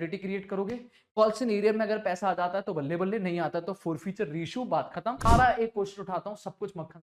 Liability create करोगे। Calls in area में अगर पैसा आ जाता है तो बल्ले बल्ले, नहीं आता तो फॉरफीचर रीइश्यू, बात खत्म। सारा एक क्वेश्चन उठाता हूं, सब कुछ मक्खन।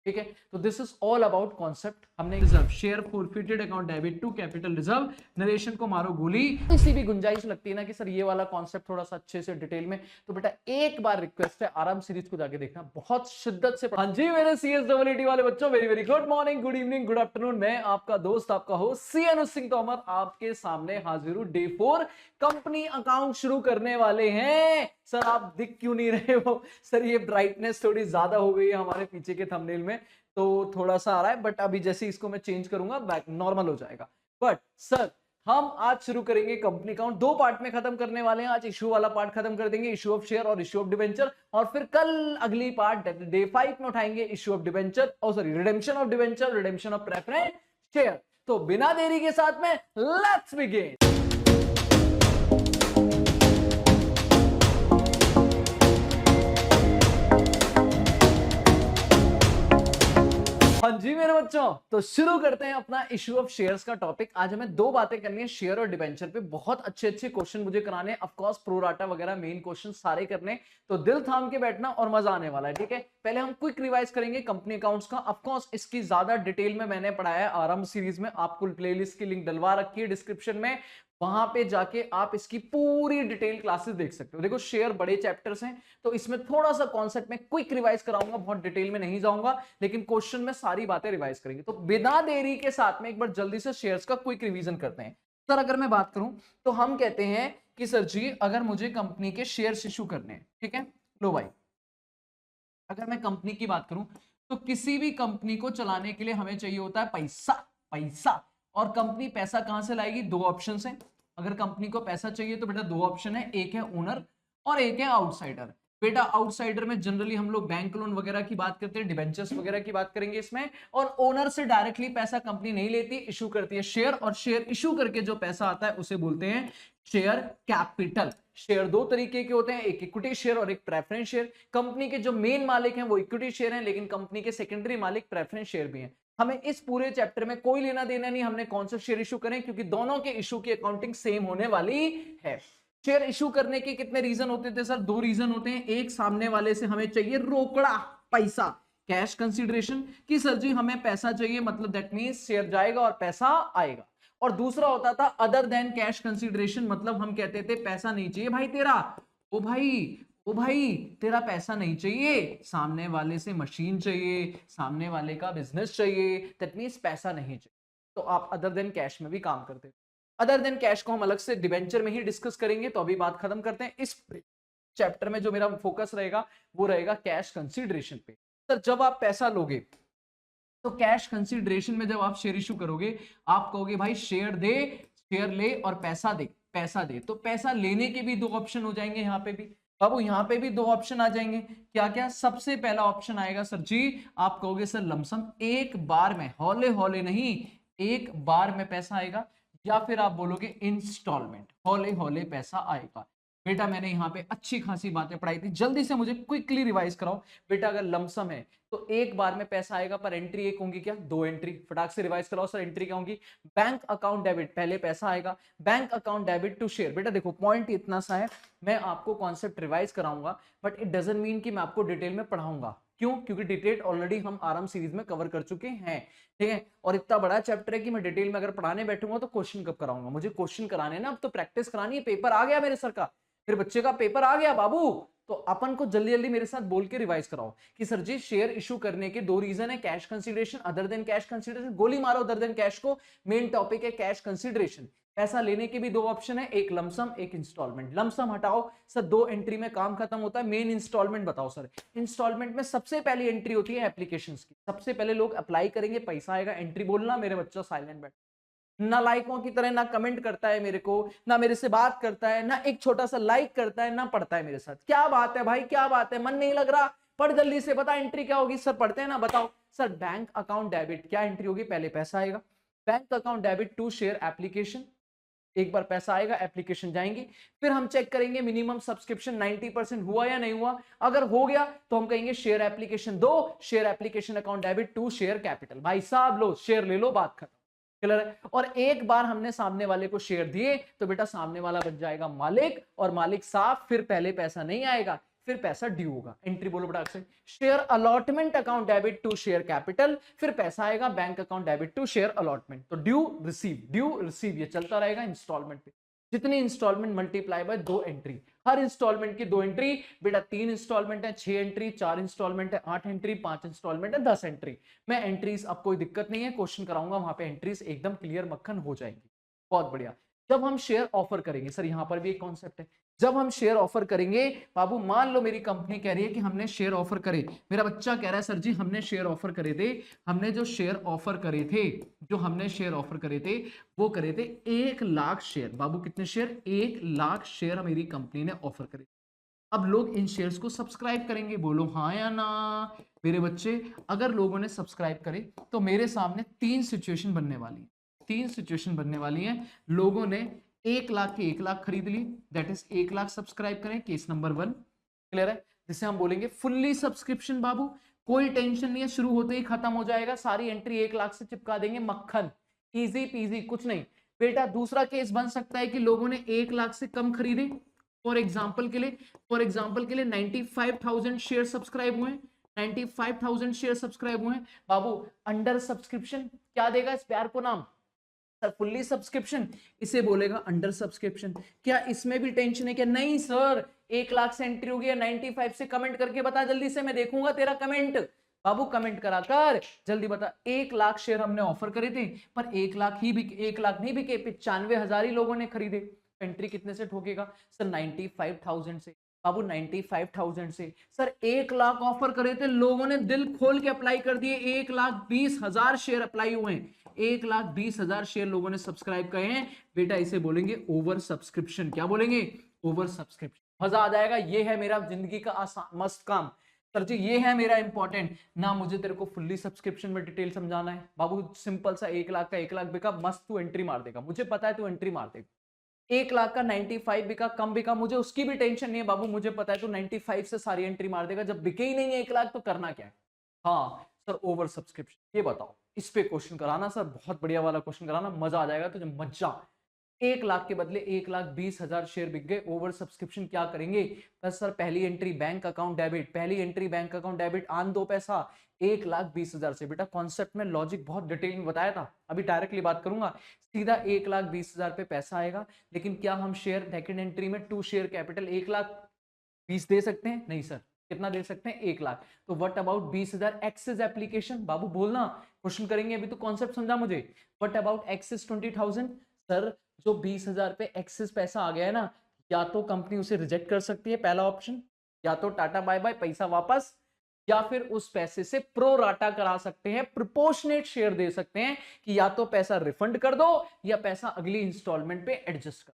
ठीक है, तो this is all about concept. हमने reserve, share forfeited, account debit to capital reserve, narration को मारो गोली। किसी भी गुंजाइश लगती है ना कि सर ये वाला कॉन्सेप्ट थोड़ा सा अच्छे से डिटेल में, तो बेटा एक बार रिक्वेस्ट है, आराम सीरीज को जाके देखना, बहुत शिद्दत से। हाँ जी मेरे CSEE वाले बच्चों, very very good morning, good evening, good afternoon. मैं आपका दोस्त, आपका होस्ट सी अनुज सिंह तोमर आपके सामने हाजिर हूं। डे 4 कंपनी अकाउंट शुरू करने वाले हैं। सर आप दिख क्यों नहीं रहे हो? सर ये ब्राइटनेस थोड़ी ज्यादा हो गई है हमारे पीछे के थंबनेल में, तो थोड़ा सा आ रहा है, बट अभी जैसे इसको मैं चेंज करूंगा बैक नॉर्मल हो जाएगा। बट सर हम आज शुरू करेंगे कंपनी अकाउंट, दो पार्ट में खत्म करने वाले हैं। आज इशू वाला पार्ट खत्म कर देंगे, इशू ऑफ शेयर और इशू ऑफ डिवेंचर, और फिर कल अगली पार्ट डे 5 में उठाएंगे इशू ऑफ डिवेंचर, और sorry redemption of debenture, redemption of preference share. तो बिना देरी के साथ में लेट्स बिगिन। हाँ जी मेरे बच्चों, तो शुरू करते हैं अपना इशू ऑफ शेयर्स का टॉपिक। आज हमें दो बातें करनी है शेयर और डिबेंचर पे। बहुत अच्छे अच्छे क्वेश्चन मुझे कराने, ऑफ कोर्स प्रोराटा वगैरह मेन क्वेश्चन सारे करने, तो दिल थाम के बैठना और मजा आने वाला है। ठीक है, पहले हम क्विक रिवाइज करेंगे कंपनी अकाउंट्स का। ऑफ कोर्स इसकी ज्यादा डिटेल में मैंने पढ़ाया है आरंभ सीरीज में, आपको प्लेलिस्ट की लिंक डलवा रखी है डिस्क्रिप्शन में, वहां पे जाके आप इसकी पूरी डिटेल क्लासेस देख सकते हो। देखो शेयर बड़े चैप्टर्स हैं, तो इसमें थोड़ा सा कॉन्सेप्ट में क्विक रिवाइज कराऊंगा, बहुत डिटेल में नहीं जाऊंगा, लेकिन क्वेश्चन में सारी बातें रिवाइज करेंगे। तो बिना देरी के साथ में एक बार जल्दी से शेयर्स का क्विक रिवीजन करते हैं। सर अगर मैं बात करूं तो हम कहते हैं कि सर जी अगर मुझे कंपनी के शेयर्स इशू करने हैं, ठीक है, लो भाई, अगर मैं कंपनी की बात करूं तो किसी भी कंपनी को चलाने के लिए हमें चाहिए होता है पैसा। पैसा, और कंपनी पैसा कहां से लाएगी? दो ऑप्शन है। अगर कंपनी को पैसा चाहिए तो बेटा दो ऑप्शन है, एक है ओनर और एक है आउटसाइडर। बेटा आउटसाइडर में जनरली हम लोग बैंक लोन वगैरह की बात करते हैं, डिबेंचर्स वगैरह की बात करेंगे इसमें, और ओनर से डायरेक्टली पैसा कंपनी नहीं लेती, इशू करती है शेयर, और शेयर इशू करके जो पैसा आता है उसे बोलते हैं शेयर कैपिटल। शेयर दो तरीके के होते हैं, एक इक्विटी शेयर और एक प्रेफरेंस शेयर। कंपनी के जो मेन मालिक हैं वो इक्विटी शेयर हैं, लेकिन कंपनी के सेकेंडरी मालिक प्रेफरेंस शेयर भी हैं। हमें इस पूरे चैप्टर में कोई लेना देना नहीं, हमने कौन सा शेयर इशू करें, क्योंकि दोनों के इशू की अकाउंटिंग सेम होने वाली है। शेयर इशू करने के कितने रीजन होते थे सर? दो रीजन होते हैं। एक, सामने वाले से हमें चाहिए रोकड़ा पैसा, कैश कंसीडरेशन, कि सर जी हमें पैसा चाहिए, मतलब दैट मींस शेयर जाएगा और पैसा आएगा। और दूसरा होता था अदर देन कैश कंसीडरेशन, मतलब हम कहते थे पैसा नहीं चाहिए भाई तेरा, ओ भाई ओ भाई तेरा पैसा नहीं चाहिए, सामने वाले से मशीन चाहिए, सामने वाले का बिजनेस चाहिए, दैट मींस पैसा नहीं चाहिए, तो आप अदर देन कैश में भी काम करते थे। अदर देन कैश को हम अलग से डिबेंचर में ही डिस्कस करेंगे, तो अभी बात खत्म करते हैं। इस चैप्टर में जो मेरा फोकस रहेगा वो रहेगा कैश कंसीडरेशन पे। सर जब आप पैसा लोगे तो कैश कंसीडरेशन में जब आप शेयर इशू करोगे, आप कहोगे भाई शेयर दे, शेयर ले और पैसा दे, पैसा दे, तो पैसा लेने के भी दो ऑप्शन हो जाएंगे यहाँ पे भी। बाबू यहाँ पे भी दो ऑप्शन आ जाएंगे, क्या क्या? सबसे पहला ऑप्शन आएगा सर जी, आप कहोगे सर लमसम, एक बार में, हौले हौले नहीं, एक बार में पैसा आएगा, या फिर आप बोलोगे इंस्टॉलमेंट, हौले हौले पैसा आएगा। बेटा मैंने यहाँ पे अच्छी खासी बातें पढ़ाई थी, जल्दी से मुझे क्विकली रिवाइज कराओ। बेटा अगर लमसम है तो एक बार में पैसा आएगा, पर एंट्री एक होंगी क्या? दो एंट्री, फटाक से रिवाइज कराओ सर। एंट्री क्या होंगी? बैंक अकाउंट डेबिट, पहले पैसा आएगा, bank account debit to share. बेटा देखो पॉइंट इतना सा है, मैं आपको कॉन्सेप्ट रिवाइज कराऊंगा, बट इट डजंट मीन कि मैं आपको डिटेल में पढ़ाऊंगा। क्यों? क्योंकि डिटेल ऑलरेडी हम आराम सीरीज में कवर कर चुके हैं, ठीक है, और इतना बड़ा चैप्टर है कि मैं डिटेल में अगर पढ़ाने बैठूंगा तो क्वेश्चन कब कराऊंगा? मुझे क्वेश्चन कराने ना, अब तो प्रैक्टिस करानी है। पेपर आ गया मेरे सर का, मेरे बच्चे का पेपर आ गया बाबू, तो अपन को जल्दी जल्दी मेरे साथ बोल के रिवाइज कराओ कि सर जी शेयर इशू करने के दो रीजन है, cash consideration, other than cash consideration. गोली मारो अदर देन कैश को, मेन टॉपिक है कैश कंसीडरेशन। पैसा लेने के भी दो ऑप्शन है, एक लमसम एक इंस्टॉलमेंट। लमसम हटाओ सर, दो एंट्री में काम खत्म होता है। मेन इंस्टॉलमेंट बताओ सर। इंस्टॉलमेंट में सबसे पहली एंट्री होती है एप्लीकेशन की, सबसे पहले लोग अप्लाई करेंगे, पैसा आएगा, एंट्री बोलना। मेरे बच्चों साइलेंट बैठ, ना लाइकों की तरह ना कमेंट करता है मेरे को, ना मेरे से बात करता है, ना एक छोटा सा लाइक करता है, ना पढ़ता है मेरे साथ। क्या बात है भाई, क्या बात है, मन नहीं लग रहा? पढ़ जल्दी से, बता एंट्री क्या होगी सर? पढ़ते हैं ना, बताओ सर। बैंक अकाउंट डेबिट, क्या एंट्री होगी? पहले पैसा आएगा, bank account debit to share application, एक बार पैसा आएगा, एप्लीकेशन जाएंगी, फिर हम चेक करेंगे मिनिमम सब्सक्रिप्शन 90% हुआ या नहीं हुआ। अगर हो गया तो हम कहेंगे शेयर एप्लीकेशन दो, share application account debit to share capital. भाई साहब लो शेयर ले लो, बात खत्म। क्लियर है? और एक बार हमने सामने वाले को शेयर दिए तो बेटा सामने वाला बन जाएगा मालिक, और मालिक साफ, फिर पहले पैसा नहीं आएगा, फिर पैसा ड्यू होगा। एंट्री बोलो बेटा से, share allotment account debit to share capital, फिर पैसा आएगा bank account debit to share allotment. तो ड्यू रिसीव ये चलता रहेगा इंस्टॉलमेंट पे। जितनी इंस्टॉलमेंट मल्टीप्लाई बाय 2 एंट्री, हर इंस्टॉलमेंट की 2 एंट्री। बेटा 3 इंस्टॉलमेंट है 6 एंट्री, 4 इंस्टॉलमेंट है 8 एंट्री, 5 इंस्टॉलमेंट है 10 एंट्री। मैं एंट्रीज, अब कोई दिक्कत नहीं है, क्वेश्चन कराऊंगा वहां पे एंट्रीज एकदम क्लियर मक्खन हो जाएंगी। बहुत बढ़िया। जब हम शेयर ऑफर करेंगे, सर यहां पर भी एक कॉन्सेप्ट है, जब हम शेयर ऑफर करेंगे बाबू, मान लो मेरी कंपनी कह रही है कि हमने शेयर ऑफर करे, मेरा बच्चा कह रहा है सर जी हमने शेयर ऑफर करे थे, हमने जो शेयर ऑफर करे थे, जो हमने शेयर ऑफर करे थे वो करे थे 1 लाख शेयर। बाबू कितने शेयर? 1 लाख शेयर मेरी कंपनी ने ऑफर करे। अब लोग इन शेयर्स को सब्सक्राइब करेंगे, बोलो हाँ या ना मेरे बच्चे। अगर लोगों ने सब्सक्राइब करे तो मेरे सामने 3 सिचुएशन बनने वाली है, 3 सिचुएशन बनने वाली है। लोगों ने 1 लाख के 1 लाख खरीद ली, दैट इज 1 लाख सब्सक्राइब करें, केस नंबर 1। क्लियर है? जिसे हम बोलेंगे फुल्ली सब्सक्रिप्शन। बाबू कोई टेंशन नहीं है, शुरू होते ही खत्म हो जाएगा, सारी एंट्री 1 लाख से चिपका देंगे, मक्खन, इजी पीजी, कुछ नहीं। बेटा दूसरा केस बन सकता है कि लोगों ने 1 लाख से कम खरीदे, फॉर एग्जाम्पल के लिए 95,000 शेयर सब्सक्राइब हुए, 95,000 शेयर सब्सक्राइब हुए। बाबू अंडर सब्सक्रिप्शन क्या देगा इस प्यार को नाम? सर फुल्ली सब्सक्रिप्शन, इसे बोलेगा अंडर सब्सक्रिप्शन। क्या इसमें भी टेंशन है? क्या नहीं सर 1 लाख से एंट्री होगी, 95 से कमेंट करके बता जल्दी से, मैं देखूंगा तेरा कमेंट। बाबू कमेंट करा कर जल्दी बता। 1 लाख शेयर हमने ऑफर करे थे, पर 1 लाख ही बिके, 1 लाख नहीं बिके, 95,000 ही लोगों ने खरीदे। एंट्री कितने से ठोकेगा? सर 95,000 से। बाबू 95,000 से। सर 1 लाख ऑफर करे थे, लोगों ने दिल खोल के अप्लाई कर दिए, 1,20,000 शेयर अप्लाई हुए हैं, 1,20,000 शेयर लोगों ने सब्सक्राइब करे हैं। बेटा इसे बोलेंगे ओवर सब्सक्रिप्शन। क्या बोलेंगे? Over subscription. मजा आ जाएगा। ये है मेरा जिंदगी का आसान मस्त काम। सर जी ये है मेरा इंपॉर्टेंट ना, मुझे तेरे को फुल्ली सब्सक्रिप्शन में डिटेल समझाना है। बाबू सिंपल सा 1 लाख का 1 लाख बिका, मस्त तू एंट्री मार देगा, मुझे पता है तू एंट्री मार देगा। 1 लाख का 95 बिका, कम बिका, मुझे उसकी भी टेंशन नहीं है बाबू, मुझे पता है तू 95 से सारी एंट्री मार देगा। जब बिके ही नहीं है 1 लाख तो करना क्या है? हाँ सर ओवर सब्सक्रिप्शन। ये बताओ, इस पे क्वेश्चन कराना सर, बहुत बढ़िया वाला क्वेश्चन कराना, मजा आ जाएगा तुझे, मजा। 1 लाख के बदले 1,20,000 शेयर बिक गए, ओवर सब्सक्रिप्शन क्या करेंगे? बस सर पहली एंट्री बैंक अकाउंट डेबिट, पहली एंट्री बैंक अकाउंट डेबिट, आन दो पैसा 1,20,000 से। बेटा कॉन्सेप्ट में लॉजिक बहुत डिटेल में बताया था, अभी डायरेक्टली बात करूंगा। सीधा 1,20,000 पे पैसा आएगा, लेकिन क्या हम शेयर सेकंड एंट्री में 2 शेयर कैपिटल 1,20,000 दे सकते हैं? नहीं सर। कितना दे सकते हैं? 1 लाख। तो व्हाट अबाउट 20,000 एक्सेस एप्लीकेशन? बाबू बोलना, क्वेश्चन करेंगे, अभी तो कॉन्सेप्ट समझा मुझे। What about access 20,000? सर जो 20,000 पे एक्सेस पैसा आ गया है ना, या तो कंपनी उसे रिजेक्ट कर सकती है, पहला ऑप्शन, या तो टाटा बाय बाय पैसा वापस, या फिर उस पैसे से प्रो राटा करा सकते हैं, प्रोपोर्शनेट शेयर दे सकते हैं कि या तो पैसा रिफंड कर दो या पैसा अगली इंस्टॉलमेंट पे एडजस्ट कर।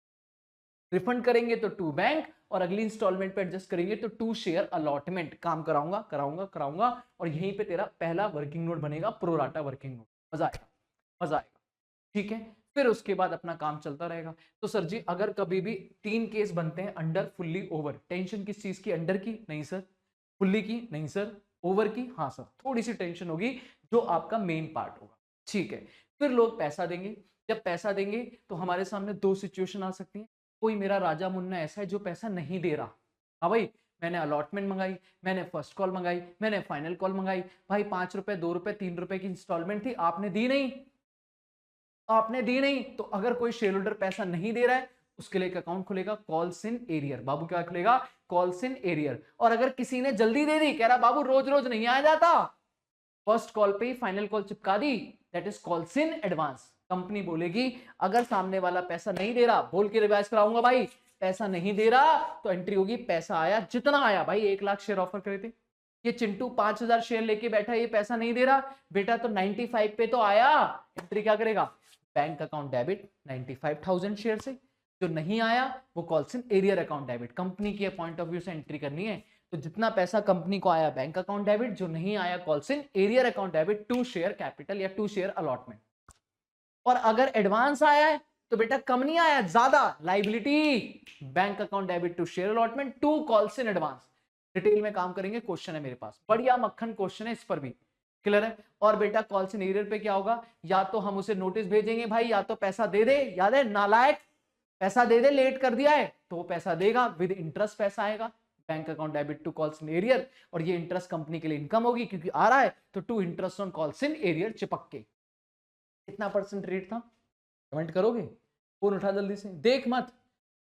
रिफंड करेंगे तो 2 बैंक, और अगली इंस्टॉलमेंट पे एडजस्ट करेंगे तो 2 शेयर अलॉटमेंट। काम कराऊंगा कराऊंगा कराऊंगा, और यहीं पे तेरा पहला वर्किंग नोट बनेगा, प्रो राटा वर्किंग नोट। मजा आएगा, मजा आएगा। ठीक है, फिर उसके बाद अपना काम चलता रहेगा। तो सर जी अगर कभी भी 3 केस बनते हैं, अंडर, फुल्ली, ओवर, टेंशन किस चीज की? अंडर की? नहीं सर। फुल्ली की? नहीं सर। ओवर की? हाँ सर। थोड़ी सी टेंशन होगी, जो आपका मेन पार्ट होगा। ठीक है, फिर लोग पैसा देंगे। जब पैसा देंगे तो हमारे सामने 2 सिचुएशन आ सकती है। कोई मेरा राजा मुन्ना ऐसा है जो पैसा नहीं दे रहा, हाँ भाई मैंने अलॉटमेंट मंगाई, मैंने फर्स्ट कॉल मंगाई, मैंने फाइनल कॉल मंगाई, भाई 5 रुपए 2 रुपए 3 रुपए की इंस्टॉलमेंट थी, आपने दी नहीं, आपने दी नहीं। तो अगर कोई शेयर होल्डर पैसा नहीं दे रहा है, उसके लिए एक अकाउंट खुलेगा, कॉल्स इन एरियर। बाबू क्या खुलेगा? Calls in arrear. और अगर किसी ने जल्दी दे दी, कह रहा बाबू रोज रोज नहीं आ जाता, फर्स्ट कॉल पे ही फाइनल कॉल चिपका दी, that is calls in advance. Company बोलेगी अगर सामने वाला पैसा नहीं दे रहा, बोल के रिवाइज कराऊंगा भाई, पैसा नहीं दे रहा तो एंट्री होगी पैसा आया जितना आया। भाई 1 लाख शेयर ऑफर करे थे, ये चिंटू 5,000 शेयर लेके बैठा, ये पैसा नहीं दे रहा, बेटा तो 95 पे तो आया, एंट्री क्या करेगा? बैंक अकाउंट डेबिट 95,000 शेयर से। जो नहीं आया वो calls in arrear account debit. Company के पॉइंट ऑफ व्यू से एंट्री करनी है, तो जितना पैसा कंपनी को आया बैंक अकाउंट डेबिट, जो नहीं आया calls in arrear account debit, 2 share capital या 2 शेयर अलॉटमेंट। और अगर एडवांस आया है तो बेटा कम नहीं आया, ज्यादा, liability bank account debit to share allotment, 2 calls in advance. Detail में काम करेंगे, क्वेश्चन है मेरे पास, बढ़िया मक्खन क्वेश्चन है, इस पर भी क्लियर है। और बेटा कॉल्स इन एरियर पे क्या होगा, या तो हम उसे नोटिस भेजेंगे भाई, या तो पैसा दे दे, याद है नालायक, पैसा दे दे, लेट कर दिया है तो वो पैसा देगा, विद इंटरेस्ट पैसा आएगा, bank account debit to calls in arrear, और ये इंटरेस्ट कंपनी के लिए इनकम होगी क्योंकि आ रहा है, तो to interest on calls in arrear चिपक के। कितना परसेंट रेट था, कमेंट करोगे, फोन उठा जल्दी से, देख मत,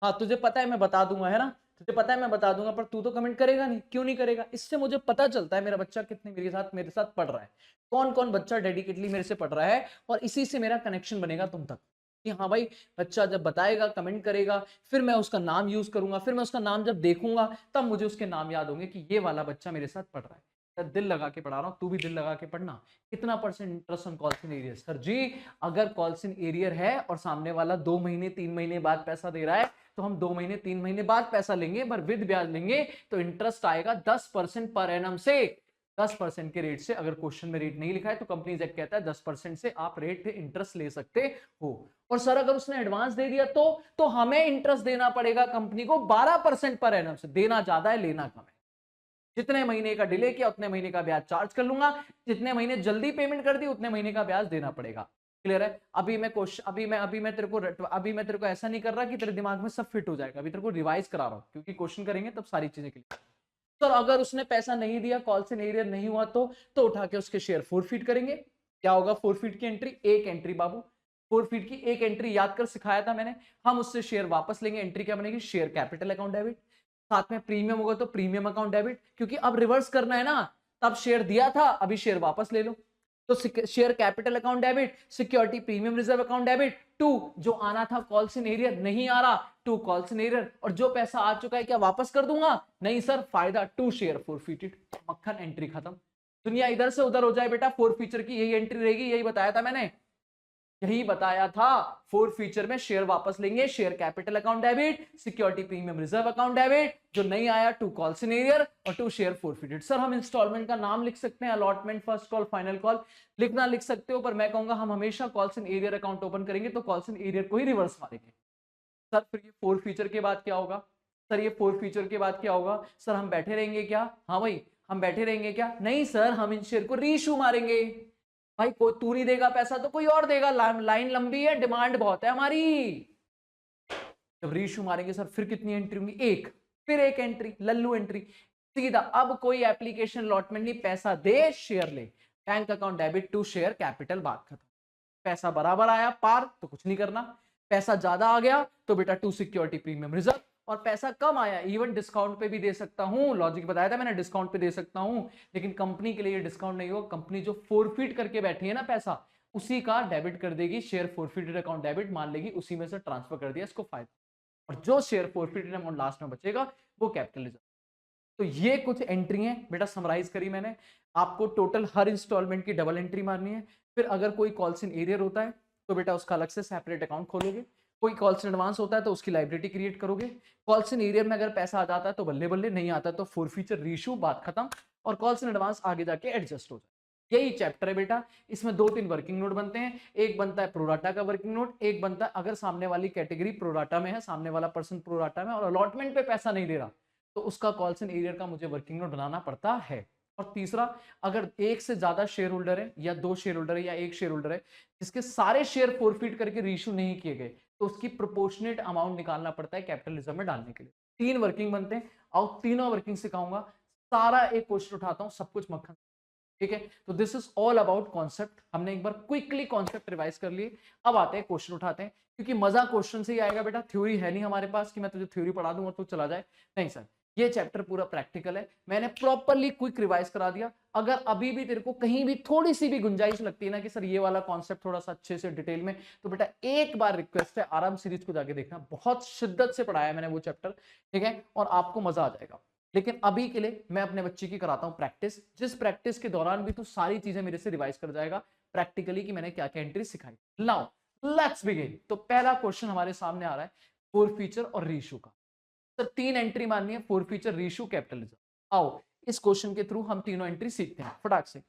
हाँ तुझे पता है मैं बता दूंगा, है ना, तुझे पता है मैं बता दूंगा, पर तू तो कमेंट करेगा नहीं, क्यों नहीं करेगा, इससे मुझे पता चलता है मेरा बच्चा कितने मेरे साथ पढ़ रहा है, कौन कौन बच्चा डेडिकेटली मेरे से पढ़ रहा है, और इसी से मेरा कनेक्शन बनेगा तुम तक कि हाँ भाई बच्चा जब बताएगा, कमेंट करेगा, फिर मैं उसका नाम यूज करूंगा, फिर मैं उसका नाम जब देखूंगा तब मुझे उसके नाम याद होंगे कि ये वाला बच्चा मेरे साथ पढ़ रहा है। दिल लगा के पढ़ा रहा हूं, तू भी दिल लगा के पढ़ना। कितना percent interest on calls in arrear, sir ji अगर कॉल्स इन एरियर है और सामने वाला 2 महीने 3 महीने बाद पैसा दे रहा है, तो हम 2 महीने 3 महीने बाद पैसा लेंगे, पर विद ब्याज लेंगे, तो इंटरेस्ट आएगा 10% पर एनम से, 10% के रेट से। अगर क्वेश्चन में रेट नहीं लिखा है तो कंपनीज एक्ट कहता है 10% से आप रेट इंटरेस्ट ले सकते हो। और सर अगर उसने एडवांस दे दिया तो हमें इंटरेस्ट देना पड़ेगा कंपनी को 12% पर एनम से, देना ज्यादा है लेना कम है। जितने महीने का डिले किया उतने महीने का ब्याज चार्ज कर लूंगा, जितने महीने जल्दी पेमेंट कर दी उतने महीने का ब्याज देना पड़ेगा। क्लियर है। अभी मैं तेरे को ऐसा नहीं कर रहा कि तेरे दिमाग में सब फिट हो जाएगा, अभी तेरे को रिवाइज करा रहा हूं क्योंकि क्वेश्चन करेंगे तब सारी चीजें क्लियर। तो अगर उसने पैसा नहीं दिया, कॉल्स इन एरियर नहीं हुआ, तो उठा के उसके शेयर फोरफीट करेंगे। क्या होगा फोरफीट की एंट्री, एक एंट्री बाबू, फोरफीट की एक एंट्री याद कर, सिखाया था मैंने, हम उससे शेयर वापस लेंगे, एंट्री क्या बनेगी, शेयर कैपिटल अकाउंट डेबिट, साथ में प्रीमियम होगा तो प्रीमियम अकाउंट डेबिट, क्योंकि अब रिवर्स करना है ना, तब शेयर दिया था अभी शेयर वापस ले लो, तो share capital account debit, security premium reserve account debit, to जो आना था कॉल्स इन एरियर नहीं आ रहा, टू कॉल्स इन एरियर, और जो पैसा आ चुका है क्या वापस कर दूंगा, नहीं सर फायदा, टू शेयर फोरफीटेड, मक्खन, एंट्री खत्म। दुनिया इधर से उधर हो जाए बेटा, फोर फीचर की यही एंट्री रहेगी, यही बताया था मैंने, यही बताया था, फोर फीचर में शेयर वापस लेंगे, share capital account debit, security premium reserve account debit, जो नहीं आया टू कॉल्स इन एरियर और टू शेयर फोरफीटेड। सर हम इंस्टॉलमेंट का नाम लिख सकते हैं, allotment, first call, final call, लिखना लिख सकते हो, पर मैं कहूंगा हम हमेशा calls in arrear account open करेंगे तो कॉल्स इन एरियर को ही रिवर्स मारेंगे। सर फिर ये फोर फीचर के बाद क्या होगा, सर ये फोर फीचर के बाद क्या होगा, सर हम बैठे रहेंगे क्या, हाँ भाई हम बैठे रहेंगे क्या, नहीं सर हम इन शेयर को रीइश्यू मारेंगे। भाई कोई तू नहीं देगा पैसा तो कोई और देगा, लाइन लंबी है, डिमांड बहुत है हमारी। जब रीइश्यू मारेंगे सर फिर कितनी एंट्री होंगी, एक, फिर एक एंट्री, लल्लू एंट्री, सीधा अब कोई एप्लीकेशन अलॉटमेंट नहीं, पैसा दे शेयर ले, bank account debit to share capital, बात खत्म। पैसा बराबर आया पार तो कुछ नहीं करना, पैसा ज्यादा आ गया तो बेटा टू सिक्योरिटी प्रीमियम रिजर्व, और पैसा कम आया इवन डिस्काउंट पे भी दे सकता हूं, लॉजिक बताया था मैंने, डिस्काउंट पे दे सकता हूं, लेकिन कंपनी के लिए ये डिस्काउंट नहीं होगा, कंपनी जो फोरफीट करके बैठी है ना पैसा, उसी का डेबिट कर देगी, शेयर फोरफीटेड अकाउंट डेबिट मान लेगी, उसी में से ट्रांसफर कर दिया, इसको फायदा, और जो शेयर फोरफीटेड अमाउंट लास्ट में बचेगा वो कैपिटल रिजर्व। तो ये कुछ एंट्री है बेटा, समराइज करी मैंने, आपको टोटल हर इंस्टॉलमेंट की डबल एंट्री मारनी है। फिर अगर कोई कॉल्स इन एरियर होता है तो बेटा उसका अलग से सेपरेट अकाउंट खोलोगे, कोई कॉल्स इन एडवांस होता है तो उसकी लाइबिलिटी क्रिएट करोगे, कॉल्स इन एरियर में अगर पैसा आ जाता है तो बल्ले बल्ले, नहीं आता तो फोर फीचर रीइश्यू, बात खत्म, और कॉल्स इन एडवांस आगे जाके एडजस्ट हो जाए। यही चैप्टर है बेटा, इसमें 2-3 वर्किंग नोट बनते हैं, एक बनता है प्रोराटा का वर्किंग नोट, एक बनता है अगर सामने वाली कैटेगरी प्रोराटा में है, सामने वाला पर्सन प्रोराटा में और अलॉटमेंट पे पैसा नहीं ले रहा, तो उसका कॉल्स इन एरियर का मुझे वर्किंग नोट बनाना पड़ता है। और तीसरा, अगर एक से ज्यादा शेयर होल्डर है या 2 शेयर होल्डर है या 1 शेयर होल्डर है जिसके सारे शेयर फोरफीट करके रीइश्यू नहीं किए गए, तो उसकी प्रोपोर्शनेट अमाउंट निकालना पड़ता है कैपिटल रिजर्व में डालने के लिए। 3 वर्किंग बनते हैं और तीनों वर्किंग सिखाऊंगा, सारा एक क्वेश्चन उठाता हूं, सब कुछ मक्खन, ठीक है। तो this is all about concept, हमने एक बार क्विकली कॉन्सेप्ट रिवाइज कर लिए, अब आते हैं क्वेश्चन उठाते हैं, क्योंकि मजा क्वेश्चन से ही आएगा बेटा, थ्योरी है नहीं हमारे पास कि मैं तुझे थ्योरी पढ़ा दूंगा तो चला जाए, नहीं सर, ये चैप्टर पूरा प्रैक्टिकल है, मैंने प्रॉपरली क्विक रिवाइज करा दिया। अगर अभी भी तेरे को कहीं भी थोड़ी सी भी गुंजाइश लगती है ना कि सर ये वाला कॉन्सेप्ट थोड़ा सा अच्छे से डिटेल में, तो बेटा एक बार रिक्वेस्ट है, आराम सीरीज को जाके देखना, बहुत शिद्दत से पढ़ाया मैंने वो चैप्टर, ठीक है, और आपको मजा आ जाएगा। लेकिन अभी के लिए मैं अपने बच्चे की कराता हूं प्रैक्टिस, जिस प्रैक्टिस के दौरान भी तू सारी चीजें मेरे से रिवाइज कर जाएगा प्रैक्टिकली कि मैंने क्या क्या एंट्री सिखाई। Now let's begin. तो पहला क्वेश्चन हमारे सामने आ रहा है फोर फीचर और रीइश्यू का। सर 3 एंट्री माननी है, four feature, reissue, capital reserve. आओ इस क्वेश्चन के थ्रू हम तीनों एंट्री सीखते हैं फटाक से,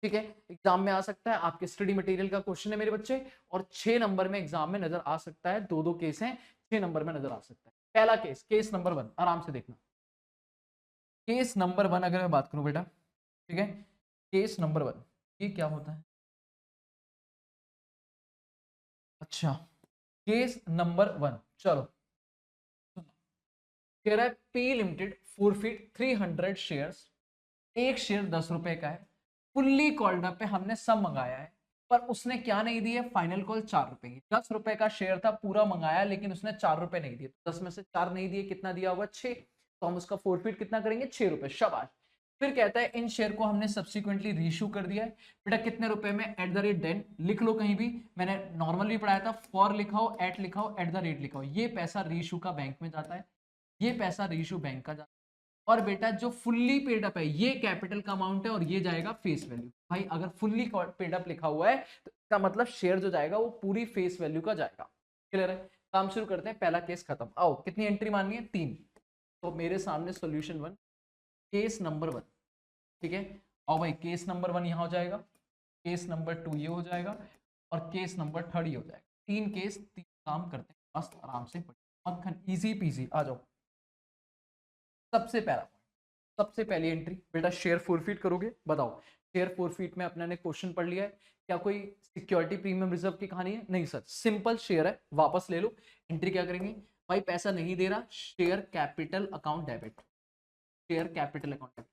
ठीक है। एग्जाम में आ सकता है, आपके स्टडी मटेरियल का क्वेश्चन है मेरे बच्चे, और 6 नंबर में एग्जाम में नजर आ सकता है, 2-2 केस हैं, 6 नंबर में नजर आ सकता है। पहला केस, केस नंबर 1, आराम से देखना, केस नंबर 1 अगर मैं बात करूं बेटा, ठीक है, केस नंबर 1, ये क्या होता है? अच्छा, केस नंबर 1, चलो कह रहा है पी लिमिटेड फॉरफिट 300 शेयर्स, एक शेयर 10 रुपए का है, फुल्ली कॉल्ड अप पे हमने सब मंगाया है, पर उसने क्या नहीं दिया, फाइनल कॉल 4 रुपए की। 10 रुपए का शेयर था, पूरा मंगाया, लेकिन उसने 4 रुपए नहीं दिए। 10 में से 4 नहीं दिए, कितना दिया होगा? 6। तो हम उसका फोरफिट कितना करेंगे? 6 रुपए। शाबाश। फिर कहता है इन शेयर को हमने सब्सिक्वेंटली रीइश्यू कर दिया है। बेटा कितने रुपए में? एट द रेट देन लिख लो कहीं भी, मैंने नॉर्मल भी पढ़ाया था, फॉर लिखा हो, एट लिखा हो, एट द रेट लिखा हो। ये पैसा रीइश्यू का बैंक में जाता है, ये पैसा रीइश्यू बैंक का जाता है। और बेटा जो फुल्ली पेड अप है ये कैपिटल का अमाउंट है और ये जाएगा फेस वैल्यू। भाई अगर फुल्ली पेड अप लिखा हुआ है तो इसका मतलब शेयर जो जाएगा वो पूरी फेस वैल्यू का जाएगा। क्लियर है? काम शुरू करते हैं, पहला केस खत्म। आओ, कितनी एंट्री माननी है? 3। तो मेरे सामने सॉल्यूशन 1, केस नंबर 1, ठीक है। आओ भाई, केस नंबर 1 यहां हो जाएगा, केस नंबर 2 ये हो जाएगा, और केस नंबर 3 ये हो जाएगा। 3 केस, 3 काम करते हैं मस्त आराम से, मक्खन, इजी पीजी। आ जाओ। सबसे पहला, सबसे पहली एंट्री बेटा शेयर फोरफिट करोगे। बताओ, शेयर फोरफिट में अपने ने क्वेश्चन पढ़ लिया है, क्या कोई सिक्योरिटी प्रीमियम रिजर्व की कहानी है? नहीं सर, सिंपल शेयर है, वापस ले लो। एंट्री क्या करेंगे? भाई पैसा नहीं दे रहा, share capital account debit, share capital account debit.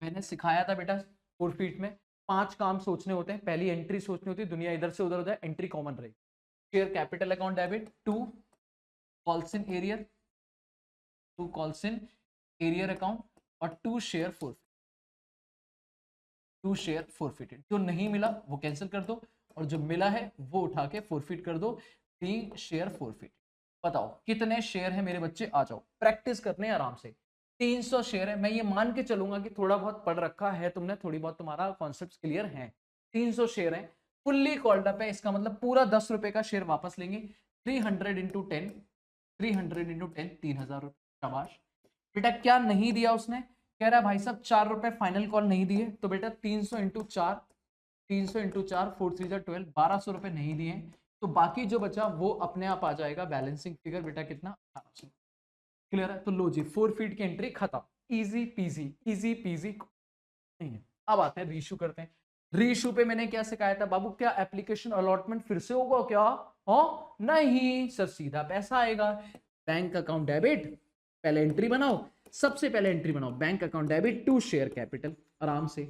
मैंने सिखाया था बेटा फोरफिट में 5 काम सोचने होते हैं। पहली एंट्री सोचनी होती है, दुनिया इधर से उधर हो जाए, एंट्री कॉमन रहे। Share capital account debit, 2 calls in arrear, 2 calls in arrear account, और 2 शेयर फोरफिट, 2 शेयर फोरफिटेड। जो नहीं मिला वो कैंसिल कर दो, और जो मिला है वो उठा के फोरफिट कर दो। 3 शेयर फोरफिट। बताओ कितने शेयर है मेरे बच्चे? आ जाओ, प्रैक्टिस करने आराम से। 300 शेयर है। मैं ये मान के चलूंगा कि थोड़ा बहुत पढ़ रखा है तुमने, थोड़ी बहुत तुम्हारा कॉन्सेप्ट क्लियर है। 300 शेयर है, फुल्ली कॉल्ड अप है, इसका मतलब पूरा 10 रुपए का शेयर वापस लेंगे। 300 इंटू 10, 300 इंटू 10, 3000 रुपए। शाबाश। बेटा क्या नहीं दिया उसने? कह रहा है भाई साहब 4 रुपए फाइनल कॉल नहीं दिए, तो बेटा 300 इंटू 4, 300 इंटू 4, 4 3 12, 1200 रुपए नहीं दिए। तो बाकी जो बचा वो अपने आप आ जाएगा बैलेंसिंग फिगर। बेटा कितना? 1800। क्लियर है? तो लो जी, 4 फीट की एंट्री खत्म। इजी पीजी, इजी पीजी नहीं है। अब आते हैं रीइश्यू करते हैं। रीइश्यू पे मैंने क्या सिखाया था बाबू? क्या एप्लीकेशन अलॉटमेंट फिर से होगा क्या? हो नहीं सर, सीधा पैसा आएगा। बैंक अकाउंट डेबिट, पहले एंट्री बनाओ, सबसे पहले एंट्री बनाओ bank account debit to share capital, आराम से।